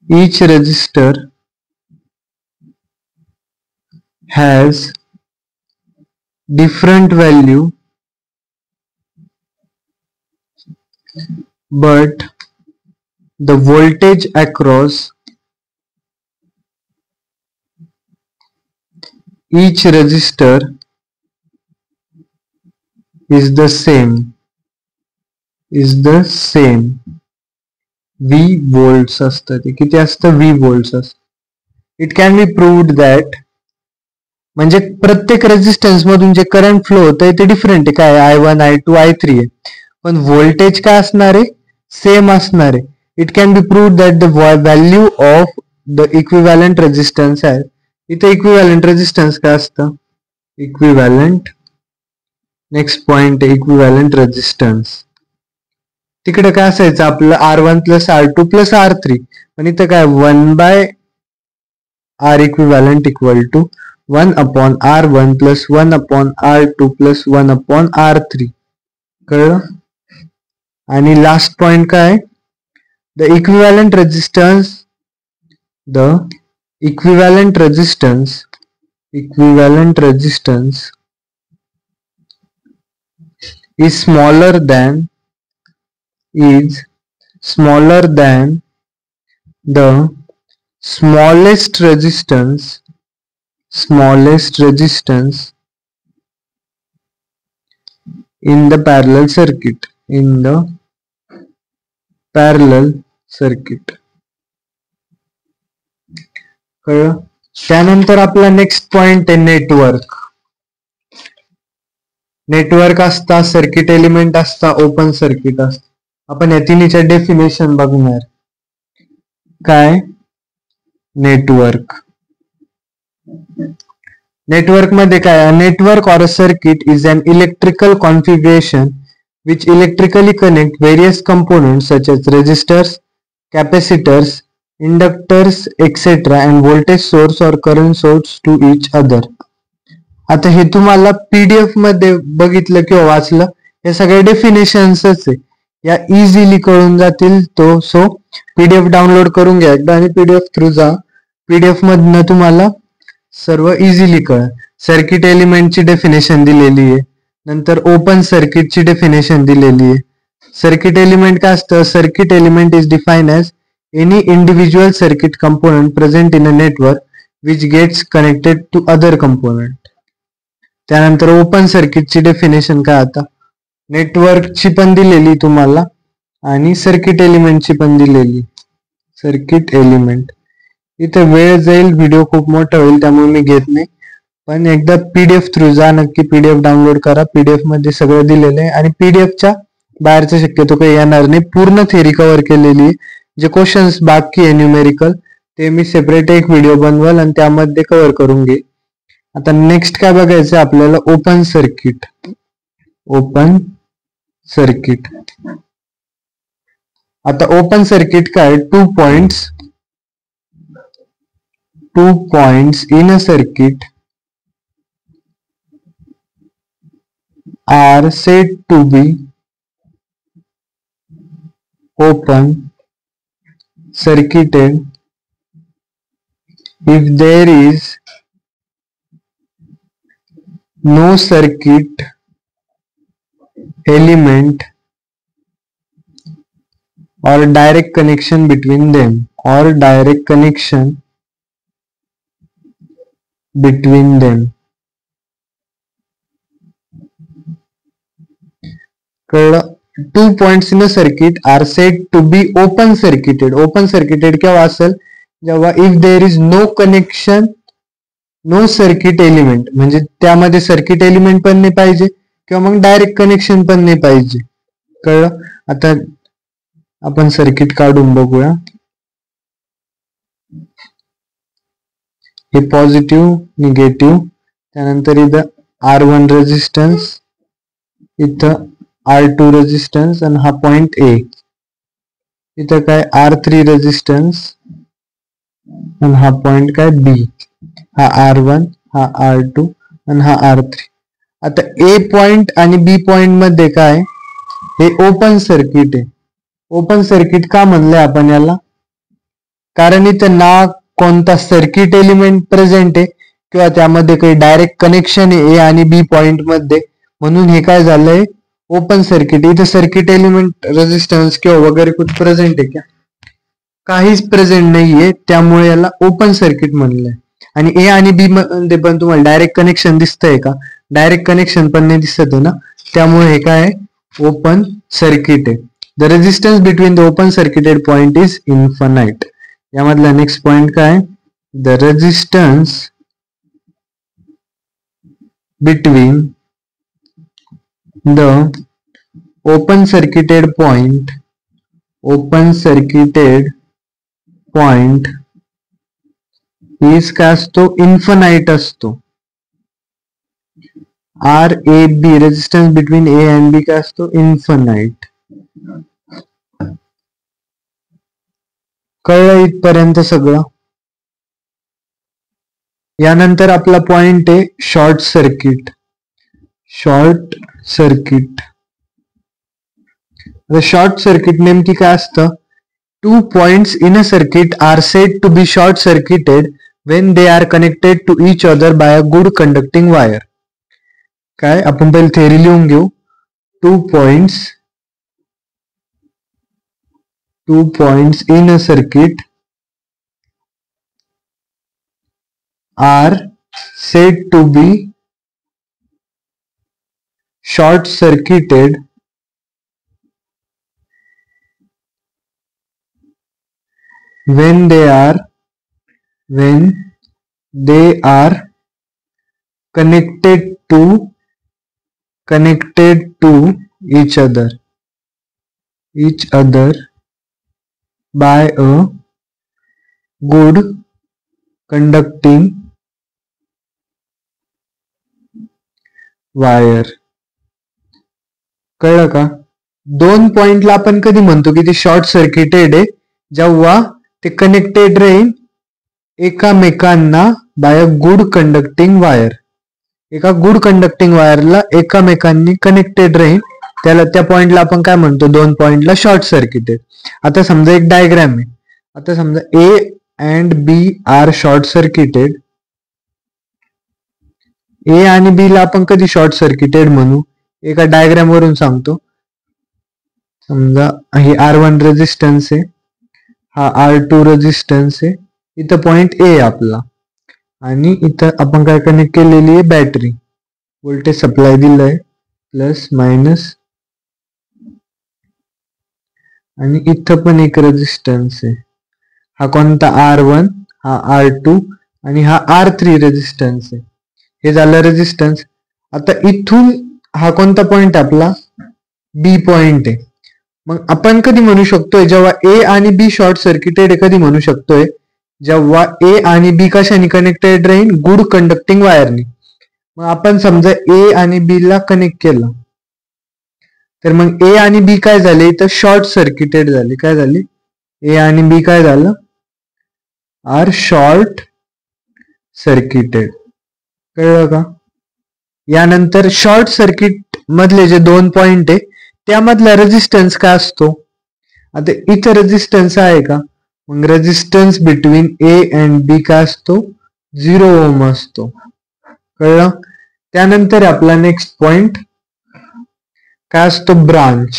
each resistor has different value but the voltage across each resistor is the same V volts असतं. ते किती असतं, V volts असतं. It can be proved that, म्हणजे प्रत्येक रेजिस्टन्स मधून जे करंट फ्लो होतंय ते डिफरंट आहे. काय I1 I2 I3 आहे, पण व्होल्टेज काय असणार आहे, सेम असणार आहे. It can be proved that the value of the equivalent resistance आहे. इथे इक्विव्हॅलंट रेजिस्टन्स काय असतं, equivalent, next point equivalent resistance. तिकडे काय असायचं आपलं R1 plus R2 plus R3, पण इथं काय 1/R equivalent equal to 1/R1 plus 1/R2 plus 1/R3. कळलं. आणि लास्ट पॉइंट काय, the equivalent resistance is smaller than the smallest resistance in the parallel circuit. कळलं. त्यानंतर आपला नेक्स्ट पॉइंट आहे नेटवर्क. नेटवर्क असता, सर्किट एलिमेंट असता, ओपन सर्किट असता. आपण या तिन्हीच्या डेफिनेशन बघणार. काय, नेटवर्क मध्ये काय, network or a circuit is an electrical configuration which electrically connect various components such as resistors, capacitors, inductors, etc. and voltage source or current source to each other. आता हे तुम्हाला PDF मध्ये बघितलं किंवा वाचलं, हे सगळे डेफिनेशन्सच आहे. या इझिली कळून जातील. सो PDF डाउनलोड करून घ्या एकदा आणि PDF थ्रू जा. PDF मधनं तुम्हाला सर्व इझिली कळेल. सर्किट एलिमेंटची डेफिनेशन दिलेली आहे, नंतर ओपन सर्किटची डेफिनेशन दिलेली आहे. सर्किट एलिमेंट काय असतं, circuit element is defined as any individual circuit component present in a network which gets connected to other component. त्यानंतर ओपन सर्किटची डेफिनेशन काय, आता नेटवर्कची पण दिलेली तुम्हाला आणि सर्किट एलिमेंटची पण दिलेली. सर्किट एलिमेंट इथे वेळ जाईल, व्हिडिओ खूप मोठा होईल, त्यामुळे मी घेत नाही. पण एकदा PDF थ्रू जा, नक्की PDF डाउनलोड करा. PDF मध्ये सगळं दिलेलं आहे आणि PDFच्या बाहेरचं शक्यतो काही येणार नाही. पूर्ण थेरी कव्हर केलेली आहे. जे क्वेश्चन्स बाकी आहे न्यूमेरिकल ते मी सेपरेट एक व्हिडिओ बनवल आणि त्यामध्ये कव्हर करून घे. आता नेक्स्ट काय बघायचं आपल्याला, ओपन सर्किट. आता ओपन सर्किट काय, 2 points in a circuit are said to be open circuited if there is no circuit element or direct connection between them, Two points in a circuit are said to be open circuited. Open circuited केव्हा असेल, जेव्हा if there is no connection, no circuit element, म्हणजे त्यामध्ये सर्किट एलिमेंट पण नाही पाहिजे किंवा मग डायरेक्ट कनेक्शन पण नाही पाहिजे. कळलं. आता आपण सर्किट काढून बघूया. हे पॉझिटिव्ह निगेटिव्ह, त्यानंतर इथं R1 रेजिस्टन्स, इथं R2 रेजिस्टन्स आणि हा पॉइंट A. इथं काय R3 रेजिस्टन्स आणि हा पॉइंट काय B. हा R1, हा R2 आणि हा R3. आता A पॉइंट आणि B पॉइंट मध्ये काय, हे ओपन सर्किट आहे. ओपन सर्किट का म्हणलंय आपण याला, कारण इथं ना कोणता सर्किट एलिमेंट प्रेझेंट आहे किंवा त्यामध्ये काही डायरेक्ट कनेक्शन आहे A आणि B पॉइंट मध्ये, म्हणून हे काय झालंय ओपन सर्किट. इथं सर्किट एलिमेंट रेजिस्टन्स किंवा वगैरे कुछ प्रेझेंट आहे का, काहीच प्रेझेंट नाहीये, त्यामुळे याला ओपन सर्किट म्हणलंय. आणि A आणि B मध्ये पण तुम्हाला डायरेक्ट कनेक्शन दिसतंय का, डायरेक्ट कनेक्शन पण नाही दिसत आहे ना, त्यामुळे हे काय ओपन सर्किट आहे. The resistance between the open circuited point is infinite. यामधला नेक्स्ट पॉइंट काय, the resistance between the open circuited point is काय असतो, इन्फानाइट असतो. RAB resistance between A and B काय असतो, इन्फानाइट. कळलं इथपर्यंत सगळं. यानंतर आपला पॉइंट आहे शॉर्ट सर्किट. शॉर्ट सर्किट नेमकी काय असतं, two points in a circuit are said to be short circuited when they are connected to each other by a good conducting wire. काय, आपण पहिले थेरी लिहून घेऊ. To points in a circuit are said to be short circuited when they are connected to each other by a good conducting wire. कळलं का, दोन पॉइंटला आपण कधी म्हणतो की ते शॉर्ट सर्किटेड आहे, जेव्हा ते कनेक्टेड राहील एकामेकांना by a good conducting wire. एका गुड कंडक्टिंग वायरला एकामेकांनी कनेक्टेड राहील, त्याला त्या पॉइंटला आपण काय म्हणतो, दोन पॉइंटला शॉर्ट सर्किटेड. आता समजा एक डायग्राम आहे. आता समजा A and B are short circuited. A आणि B ला आपण कधी शॉर्ट सर्किटेड म्हणू, एका डायग्राम वरून सांगतो. समजा हे R1 रेजिस्टन्स आहे, हा R2 रेजिस्टन्स आहे, इथं पॉइंट A आपला, आणि इथं आपण काय कनेक्ट केलेली आहे, बॅटरी. व्होल्टेज सप्लाय दिलाय प्लस मायनस, आणि इथं पण एक रेजिस्टन्स आहे. हा कोणता, R1, हा R2 आणि हा R3 रेजिस्टन्स आहे. हे झालं रेजिस्टन्स. आता इथून हा कोणता पॉइंट आपला, B पॉइंट आहे. मग आपण कधी म्हणू शकतोय, जेव्हा A आणि B शॉर्ट सर्किटेड कधी म्हणू शकतोय, जेव्हा A आणि B कशाने कनेक्टेड राहील, गुड कंडक्टिंग वायरनी. मग आपण समजा A आणि B ला कनेक्ट केलं, तर मग A आणि B काय झाले, तर शॉर्ट सर्किटेड झाले. काय झाले, A आणि B काय झालं, आर शॉर्ट सर्किटेड. कळलं का. यानंतर शॉर्ट सर्किट मधले जे दोन पॉइंट आहे त्यामधला रेजिस्टन्स काय असतो. आता इथं रेजिस्टन्स आहे का, मग resistance between A and B काय असतो, 0 ओम असतो. कळलं. त्यानंतर आपला नेक्स्ट पॉइंट काय असतो, ब्रांच.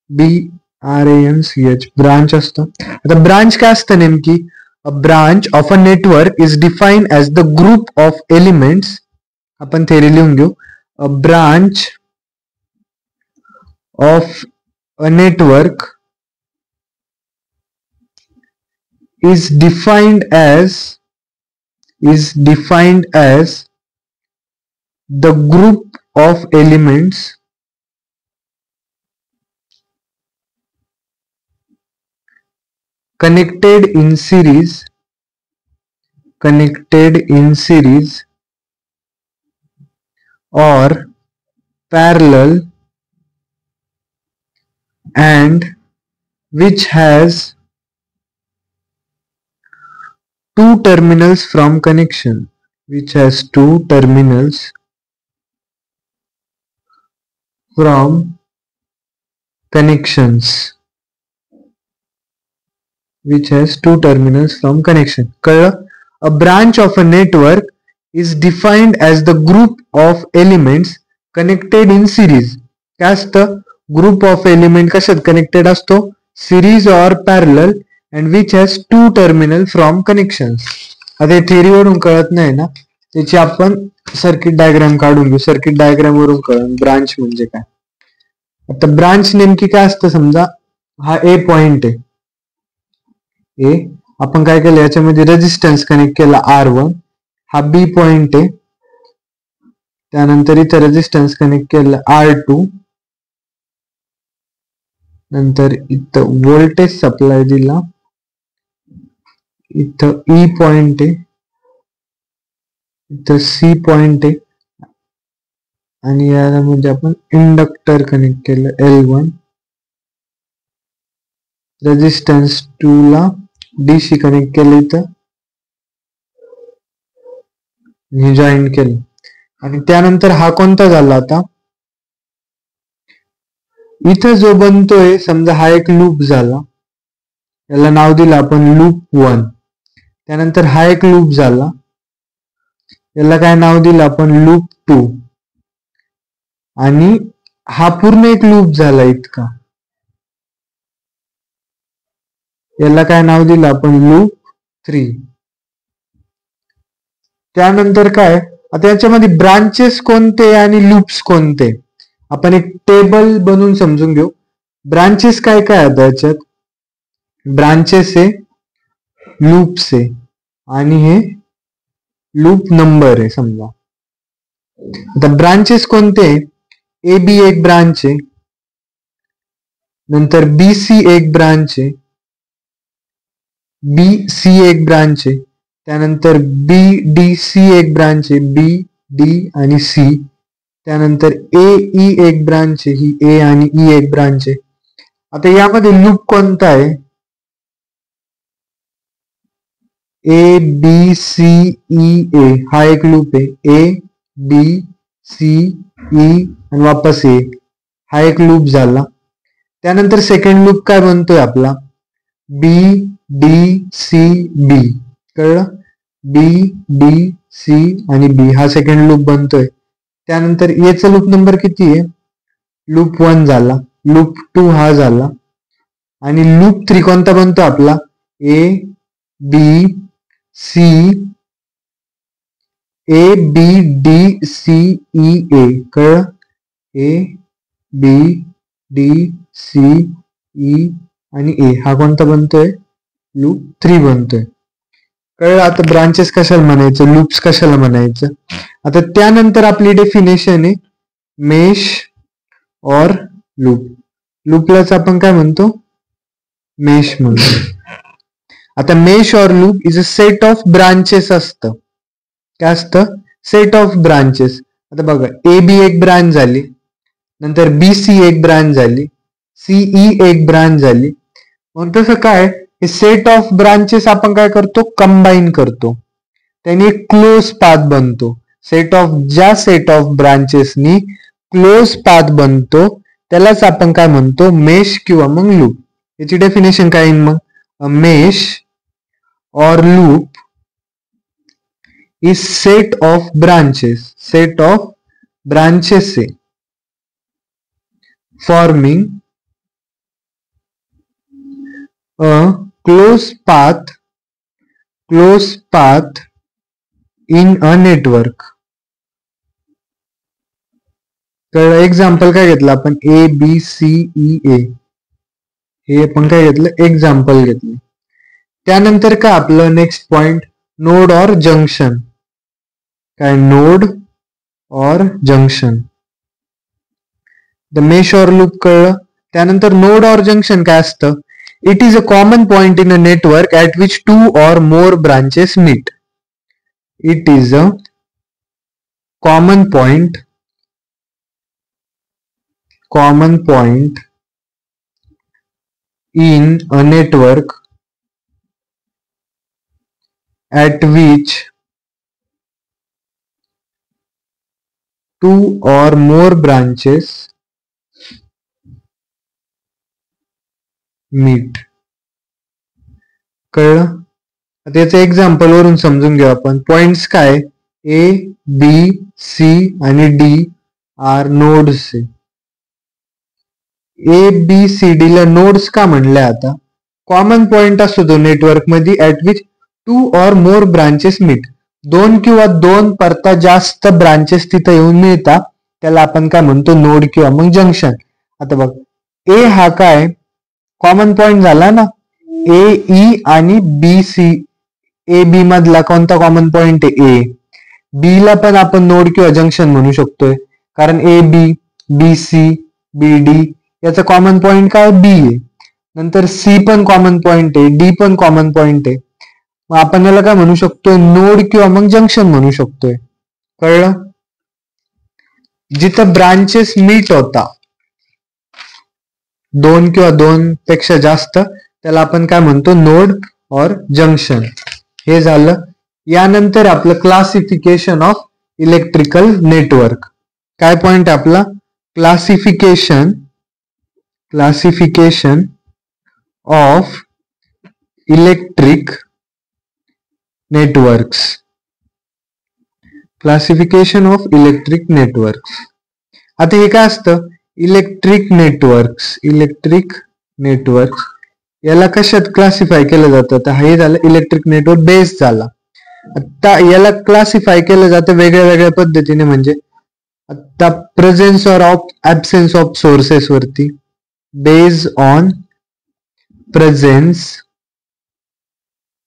BRANCH ब्रांच असतो. आता ब्रांच काय असतं नेमकी, a branch of a network is defined as the group of elements. आपण थेरी लिहून घेऊ. A branch of a network is defined as the group of elements connected in series or parallel and which has two terminals from connection, कळलं? A branch of a network is defined as the group of elements connected in series. काय असतं? ग्रुप ऑफ एलिमेंट कशात कनेक्टेड असतो? Series or parallel and which has two terminal from connections. आता थेअरीवरून कळत नाही ना, त्याची आपण सर्किट डायग्राम काढून घेऊ. सर्किट डायग्राम वरून कळून ब्रांच म्हणजे काय. आता ब्रांच नेमकी काय असतं? समजा हा ए पॉइंट आहे, ए आपण काय केलं याच्यामध्ये रेजिस्टन्स कनेक्ट केला R1. हा बी पॉइंट आहे, त्यानंतर इथं रेजिस्टन्स कनेक्ट केला R2. नंतर इथं व्होल्टेज सप्लाय दिला, इथं ई पॉइंट आहे, इथं सी पॉइंट आहे आणि यामध्ये आपण इंडक्टर कनेक्ट केलं L1. रेजिस्टन्स 2 ला डीसी कनेक्ट केलं, इथं जॉईन केलं. आणि त्यानंतर हा कोणता झाला? आता इथं जो बनतोय समजा हा एक लूप झाला, याला नाव दिलं आपण लूप 1. त्यानंतर हा एक लूप झाला, याला काय नाव दिलं आपण लूप 2. आणि हा पूर्ण एक लूप झाला इतका, याला काय नाव दिलं आपण लूप 3. त्यानंतर काय? आता याच्यामध्ये ब्रांचेस कोणते आणि लूप्स कोणते आपण एक टेबल बनवून समजून घेऊ. ब्रांचेस काय काय आता याच्यात? ब्रांचेस आहे, लूप्स आहे आणि हे लूप नंबर आहे समजा. आता ब्रांचेस कोणते? ए बी एक ब्रांच आहे, नंतर बी सी एक ब्रांच आहे, बी सी एक ब्रांच आहे, त्यानंतर बी डी सी एक ब्रांच आहे, बी डी आणि सी. त्यानंतर ए ई एक ब्रांच आहे, ही ए आणि ई एक ब्रांच आहे. आता यामध्ये लूप कोणता आहे? ए बी सी ई ए हा एक लूप आहे. ए बी सी ई आणि वापस ए हा एक लूप झाला. त्यानंतर सेकंड लूप काय बनतोय आपला? बी डी सी बी. कळलं? बी डी सी आणि बी हा सेकंड लूप बनतोय. त्यानंतर याचा लूप नंबर किती आहे? लूप 1 झाला, लूप 2 हा झाला आणि लूप 3 कोणता बनतो आपला? A B C A B D C E A. कळलं? A B D C E आणि ए हा कोणता बनतोय? लूप 3 बनतोय. कळलं? आता ब्रांचेस कशाला म्हणायचं, लूप्स कशाला म्हणायचं. आता त्यानंतर आपली डेफिनेशन आहे मेश और लूप. लूपलाच आपण काय म्हणतो? मेश म्हणतो. आता मेश और loop is a set of branches असतं. काय असतं? Set of branches. आता बघा, ए बी एक ब्रांच झाली, नंतर बी सी एक ब्रांच झाली, सीई एक ब्रांच झाली. मग तसं काय, हे सेट ऑफ ब्रांचेस आपण काय करतो? कंबाईन करतो, त्याने एक क्लोज पाथ बनतो. ज्या सेट ऑफ ब्रांचेसनी क्लोज पाथ बनतो त्यालाच आपण काय म्हणतो? मेश किंवा मग लूप. याची डेफिनेशन काय येईल मग? अ मेश और loop is set of branches say forming a close path in a network. तर एक्झाम्पल काय घेतलं आपण? ए बी सी ई ए हे आपण काय घेतलं? एक्झाम्पल घेतलं. त्यानंतर काय आपलं नेक्स्ट पॉइंट? नोड और जंक्शन. काय? नोड और जंक्शन. द मेश और लूप कळलं. त्यानंतर नोड और जंक्शन काय असतं? It is a common point in a network at which two or more branches meet. It is a common point in a network at which two or more branches meet. कळलं? आता याचं एक्झाम्पल वरून समजून घेऊ आपण. पॉइंट्स काय, ए बी सी आणि D are nodes. A B C D ला नोड्स का म्हणले? आता कॉमन पॉइंट असतो तो नेटवर्क मध्ये ऍट विच टू और मोर ब्रांचेस मीट. दोन किंवा दोन परता जास्त ब्रांचेस तिथे येऊन मिळतात, त्याला आपण काय म्हणतो, नोड किंवा मग जंक्शन. आता बघ, ए हा काय कॉमन पॉइंट झाला ना, ए ई आणि बी सी. ए बी मधला कोणता कॉमन पॉइंट आहे? ए. बी ला पण आपण नोड किंवा जंक्शन म्हणू शकतोय, कारण A B, B C, B D याचा कॉमन पॉइंट काय? बी आहे. नंतर सी पण कॉमन पॉइंट आहे, डी पण कॉमन पॉइंट आहे. मग आपण याला काय म्हणू शकतोय? नोड किंवा मग जंक्शन म्हणू शकतोय. कळलं? जिथं ब्रांचेस मीट होता दोन किंवा दोन पेक्षा जास्त, त्याला आपण काय म्हणतो? नोड और जंक्शन. हे झालं. यानंतर आपलं क्लासिफिकेशन ऑफ इलेक्ट्रिकल नेटवर्क. काय पॉइंट आपला? Classification of electric networks. Classification of electric networks. आता हे काय असतं? इलेक्ट्रिक नेटवर्क्स याला कशात क्लासिफाय केलं जातं? तर हे झालं इलेक्ट्रिक नेटवर्क बेस झाला. आता याला क्लासिफाय केलं जातं वेगळ्या वेगळ्या पद्धतीने, म्हणजे आता presence or absence of sources वरती, based on presence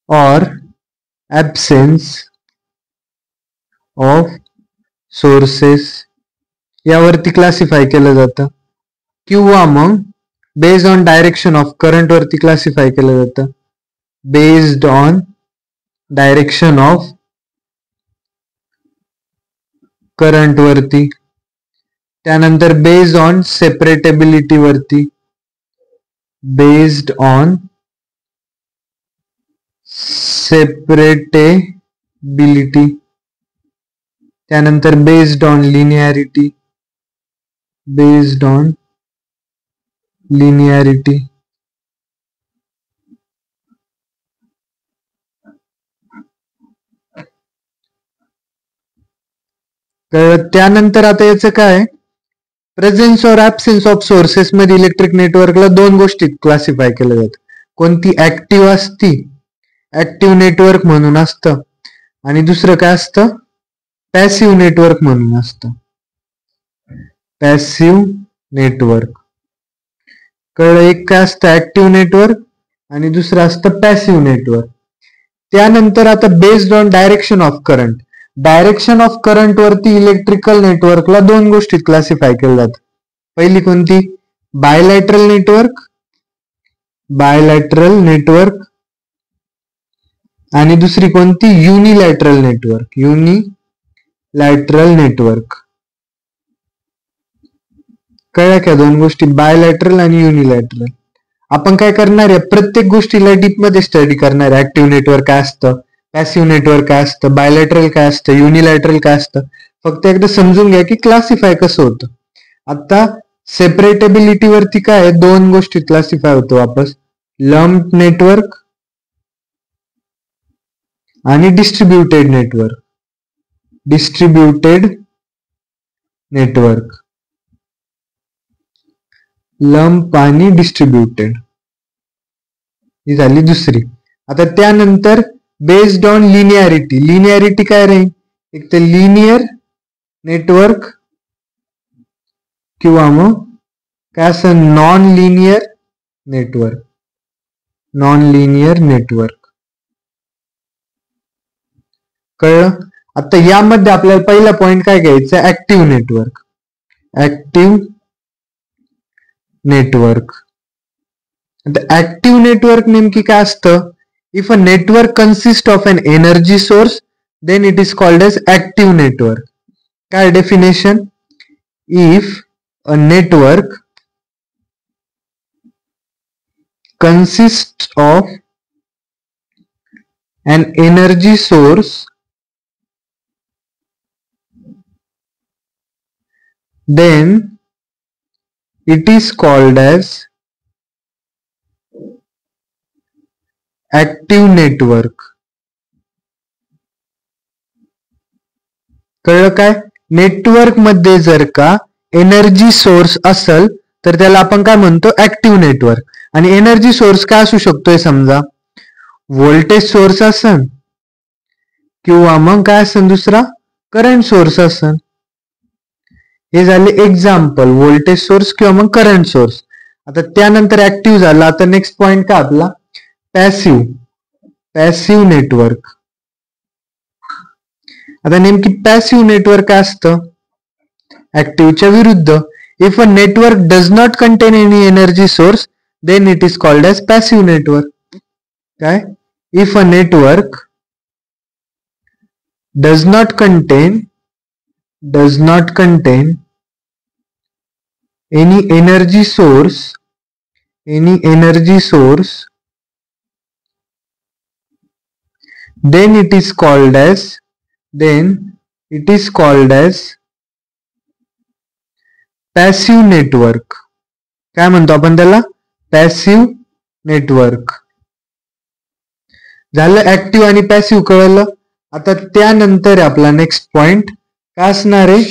or absence of sources यावरती क्लासिफाय केलं जातं. किंवा मग based on direction of current वरती क्लासिफाय केलं जातं, based on direction of current वरती. त्यानंतर बेस्ड ऑन सेपरेटेबिलिटी वरती, बेस्ड ऑन सेपरेटेबिलिटी. त्यानंतर based on linearity, based on linearity. त्यानंतर आता याचं काय? Presence or absence of sources मध्ये इलेक्ट्रिक नेटवर्कला दोन गोष्टीत क्लासिफाय केलं जातं. कोणती? ऍक्टिव्ह असती, ऍक्टिव्ह नेटवर्क म्हणून असतं, आणि दुसरं काय असतं? पॅसिव्ह नेटवर्क म्हणून असतं. Passive network. कळलं? एक काय असतं? ऍक्टिव्ह नेटवर्क आणि दुसरं असतं पॅसिव्ह नेटवर्क. त्यानंतर आता based on direction of current. Direction of current वरती इलेक्ट्रिकल नेटवर्कला दोन गोष्टीत क्लासिफाय केलं जातं. पहिली कोणती? Bilateral network. आणि दुसरी कोणती? Unilateral network. कळल्या का दोन गोष्टी? बायलॅटरल आणि युनिलॅटरल. आपण काय करणार आहे? प्रत्येक गोष्टीला डीप मध्ये स्टडी करणार आहे. ऍक्टिव्ह नेटवर्क काय असतं, पॅसिव्ह नेटवर्क काय असतं, बायलॅटरल काय असतं, युनिलॅटरल काय असतं. फक्त एकदा समजून घ्या की क्लासिफाय कसं होतं. आता सेपरेटेबिलिटी वरती काय आहे? दोन गोष्टी क्लासिफाय होतो वापस, लम्प नेटवर्क आणि डिस्ट्रीब्युटेड नेटवर्क. लम्प आणि डिस्ट्रीब्युटेड ही झाली दुसरी. आता त्यानंतर बेस्ड ऑन लिनियरिटी काय राहील? एक तर लिनियर नेटवर्क किंवा मग काय असं नॉन लिनियर नेटवर्क. कळलं? आता यामध्ये आपल्याला पहिला पॉइंट काय घ्यायचा? Active network. ऍक्टिव्ह नेटवर्क नेमकी काय असतं? If a network consist of an energy source then it is called as active network. काय definition? If a network consists of an energy source then it is called as active network. कळलं काय? नेटवर्क मध्ये जर का एनर्जी सोर्स असेल तर त्याला आपण काय म्हणतो? Active network. आणि एनर्जी सोर्स काय असू शकतोय? समजा व्होल्टेज सोर्स असन किंवा मग काय असन दुसरा करंट सोर्स असन. हे झाले एक्झाम्पल, व्होल्टेज सोर्स किंवा मग करंट सोर्स. आता त्यानंतर ऍक्टिव्ह झाला. आता नेक्स्ट पॉइंट काय आपला? Passive network. आता नेमकी पॅसिव्ह नेटवर्क काय असतं? ऍक्टिव्हच्या विरुद्ध. If a network does not content any energy source then it is called as passive network. काय? If a network does not contain any energy source then it is called as passive network. काय म्हणतो आपण त्याला? Passive network. झालं ऍक्टिव्ह आणि पॅसिव्ह कळलं. आता त्यानंतर आपला नेक्स्ट पॉइंट काय असणार आहे?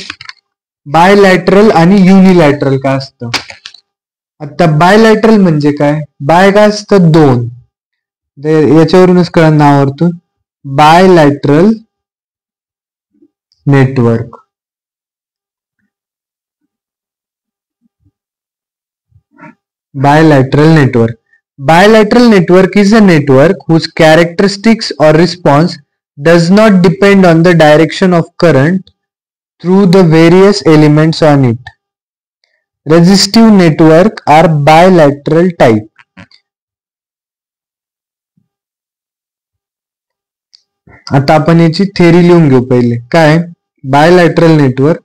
बायलॅटरल आणि युनिलॅटरल काय असतं? आता बायलॅटरल म्हणजे काय? बाय काय असतं? दोन. याच्यावरूनच कळलं नावावरतून. Bilateral network. Bilateral network. Bilateral network is a network whose characteristics or response does not depend on the direction of current through the various elements on it. Resistive network are bilateral type. आता आपण याची थेरी लिहून घेऊ पहिले. काय? Bilateral network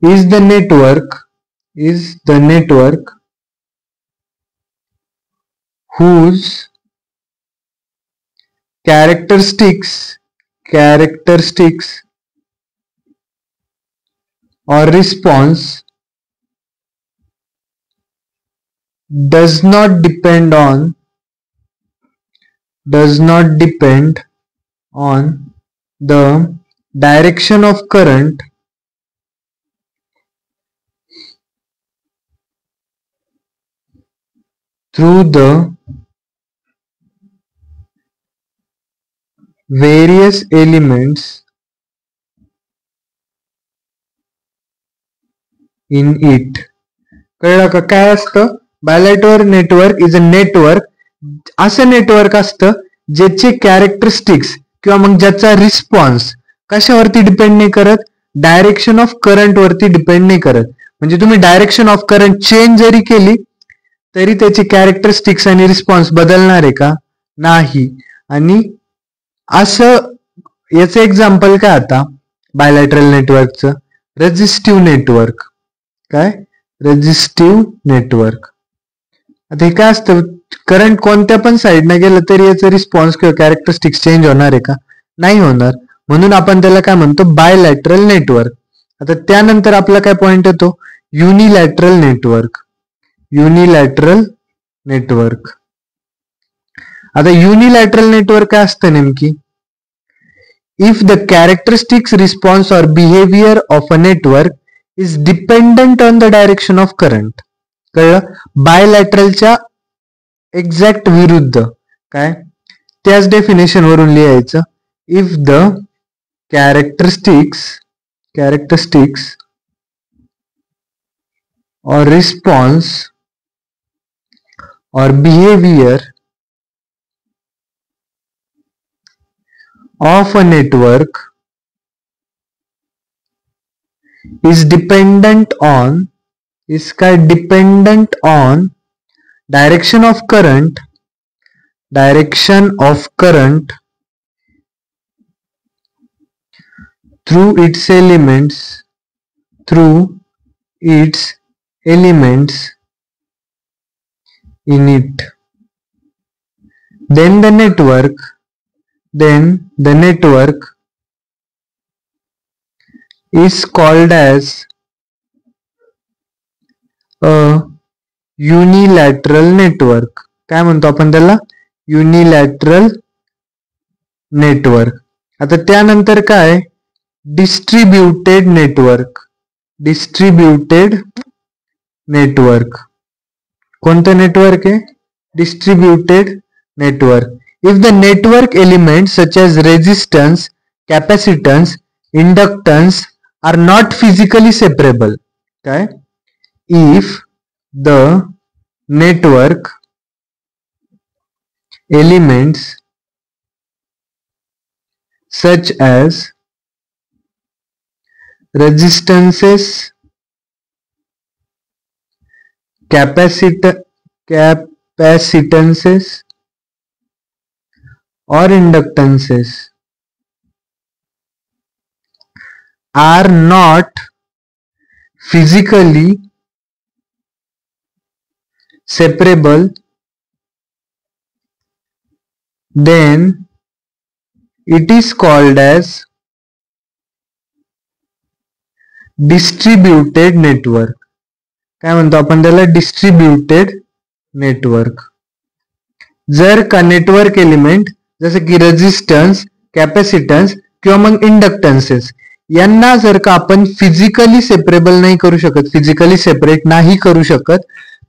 is the network whose characteristics or response does not depend on the direction of current through the various elements in it. कळलं का? काय असतं? Bilateral network is a network. असं नेटवर्क असतं ज्याचे कॅरेक्टरिस्टिक्स किंवा मग ज्याचा रिस्पॉन्स कशावरती डिपेंड नाही करत? डायरेक्शन ऑफ करंट वरती डिपेंड नाही करत. म्हणजे तुम्ही डायरेक्शन ऑफ करंट चेंज जरी केली तरी त्याची कॅरेक्टरिस्टिक्स आणि रिस्पॉन्स बदलणार आहे का? नाही. आणि असं याचं एक्झाम्पल काय आता बायलॅटरल नेटवर्कचं? Resistive network. काय? Resistive network. आता हे काय असतं? करंट कोणत्या पण साईडने गेलं तरी याचं रिस्पॉन्स किंवा कॅरेक्टरिस्टिक्स चेंज होणार आहे का? नाही होणार. म्हणून आपण त्याला काय म्हणतो? Bilateral network. आता त्यानंतर आपला काय पॉइंट येतो? Unilateral network. आता युनिलॅटरल नेटवर्क काय असतं नेमकी? इफ द कॅरेक्टरिस्टिक्स, रिस्पॉन्स और behaviour of a network is dependent on the direction of current. कळलं? बायलॅटरलच्या एक्झॅक्ट विरुद्ध. काय? त्याच डेफिनेशन वरून लिहायचं. If the characteristics or response or behavior of a network is dependent on direction of current through its elements in it. Then the network is called as a unilateral network. काय म्हणतो आपण त्याला? Unilateral network. आता त्यानंतर काय? Distributed network. कोणतं नेटवर्क आहे? Distributed network. If the network elements such as resistance, capacitance, inductance are not physically separable. Okay? If the network elements such as resistances, capacitances or inductances are not physically separable, then it is called as distributed network. काय म्हणतो आपण त्याला? Distributed network. जर का नेटवर्क एलिमेंट जसं की रेजिस्टन्स, कॅपॅसिटन्स किंवा मग इंडक्टन्सेस यांना जर का आपण फिजिकली सेपरेबल नाही करू शकत, फिजिकली सेपरेट नाही करू शकत,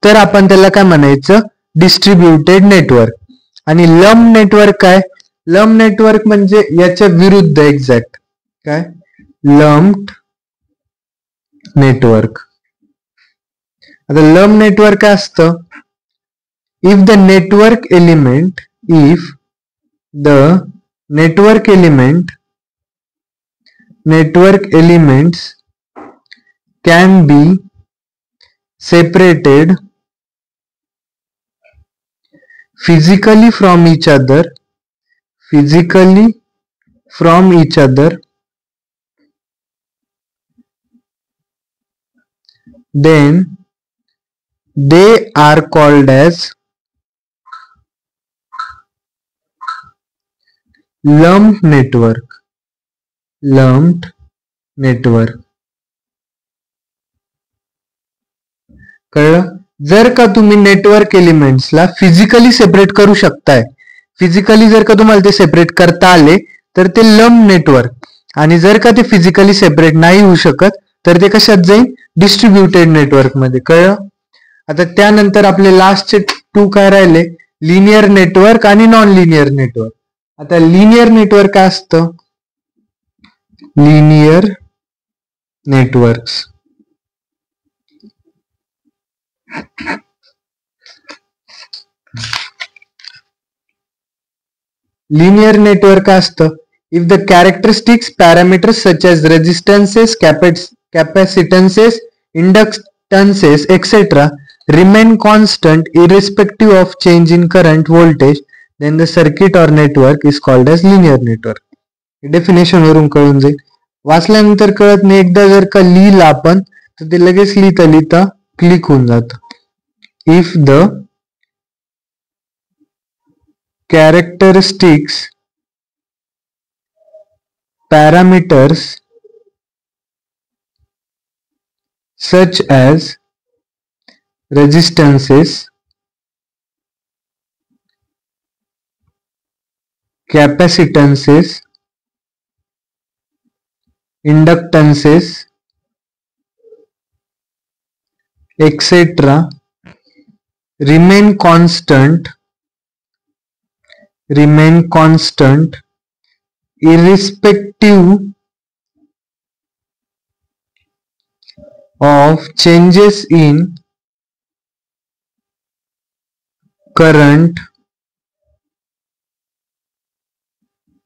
तर आपण त्याला काय म्हणायचं? Distributed network. आणि लंब नेटवर्क काय? लंब नेटवर्क म्हणजे याच्या विरुद्ध एक्झॅक्ट. काय? लंब्ड नेटवर्क. आता लंब नेटवर्क काय असतं? If the network elements can be separated physically from each other, then they are called as lumped network. कळलं? जर का तुम्ही नेटवर्क एलिमेंट्सला फिजिकली सेपरेट करू शकताय, फिजिकली जर का तुम्हाला ते सेपरेट करता आले तर ते लंब नेटवर्क. आणि जर का ते फिजिकली सेपरेट नाही होऊ शकत तर ते कशात जाईल? डिस्ट्रीब्युटेड नेटवर्क मध्ये. कळलं? आता त्यानंतर आपले लास्टचे 2 काय राहिले? लिनियर नेटवर्क आणि नॉन लिनियर नेटवर्क. आता लिनियर नेटवर्क काय असतं? लिनियर नेटवर्क्स लिनियर नेटवर्क काय असतं? If the characteristics parameters such as resistances, capacitances, inductances, etc. remain constant irrespective of change in current voltage, then the circuit or network is called as linear network. Definition वरून कळून जाईल. वाचल्यानंतर कळत नाही, एकदा जर का लिहिलं आपण तर ते लगेच लिहिता क्लिक होऊन जात. If the characteristics parameters such as resistances, capacitances, inductances, etc. remain constant irrespective of changes in current,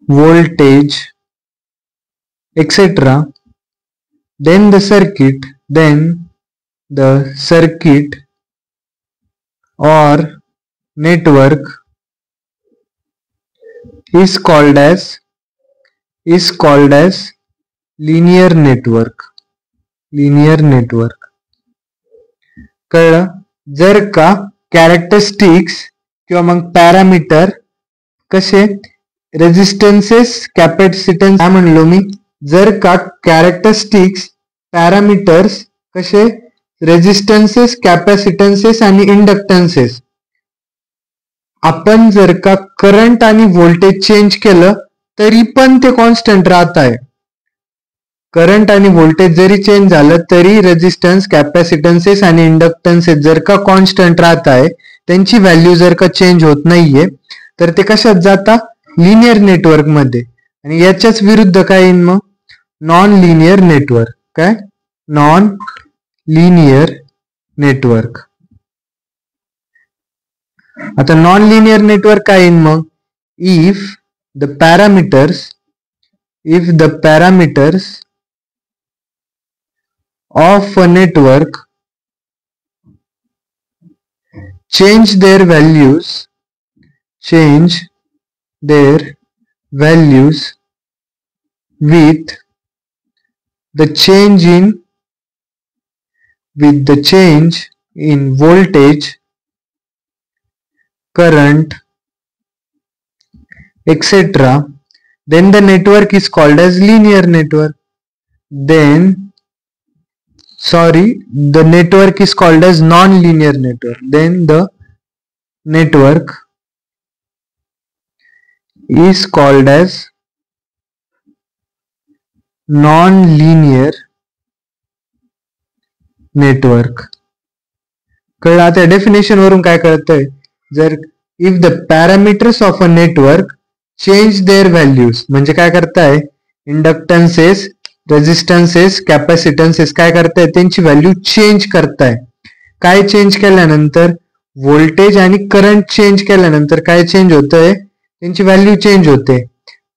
voltage, etc. then the circuit or network is called as linear network. कळलं? जर का कॅरेक्टरिस्टिक्स किंवा मग पॅरामीटर कसे रेजिस्टन्सेस कॅपॅसिटन्स काय म्हणलो मी, जर का कॅरेक्टरिस्टिक्स पॅरामीटर्स कसे रेजिस्टन्सेस कॅपॅसिटन्सेस आणि इंडक्टन्सेस, आपण जर का करंट आणि व्होल्टेज चेंज केलं तरी पण ते कॉन्स्टंट राहत आहे. करंट आणि व्होल्टेज जरी चेंज झालं तरी रेजिस्टन्स कॅपॅसिटन्सेस आणि इंडक्टन्सेस जर का कॉन्स्टंट राहत आहे, त्यांची व्हॅल्यू जर का चेंज होत नाहीये, तर ते कशात जाता, लिनियर नेटवर्क मध्ये. आणि याच्याच विरुद्ध काय येईल मग, नॉन लिनियर नेटवर्क. काय, नॉन लिनियर नेटवर्क. आता नॉन लिनियर नेटवर्क काय येईल मग, if the parameters of a network change their values with the change in voltage, current, etc., then the network is called as linear network. The network is called as non-linear network. Then the network is called as non-linear network. कळलं? आता डेफिनेशन वरून काय कळतंय, जर if the parameters of a network change there values, म्हणजे काय करताय, इंडक्टन्सेस, रेजिस्टन्सेस, कॅपॅसिटन्सेस काय करताय, त्यांची व्हॅल्यू चेंज करताय. काय चेंज केल्यानंतर, व्होल्टेज आणि करंट चेंज केल्यानंतर काय चेंज होतंय, त्यांची व्हॅल्यू चेंज होते.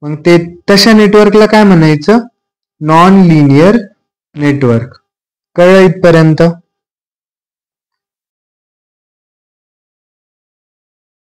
मग ते तशा नेटवर्कला काय म्हणायचं, नॉन लिनियर नेटवर्क. कळलं इथपर्यंत?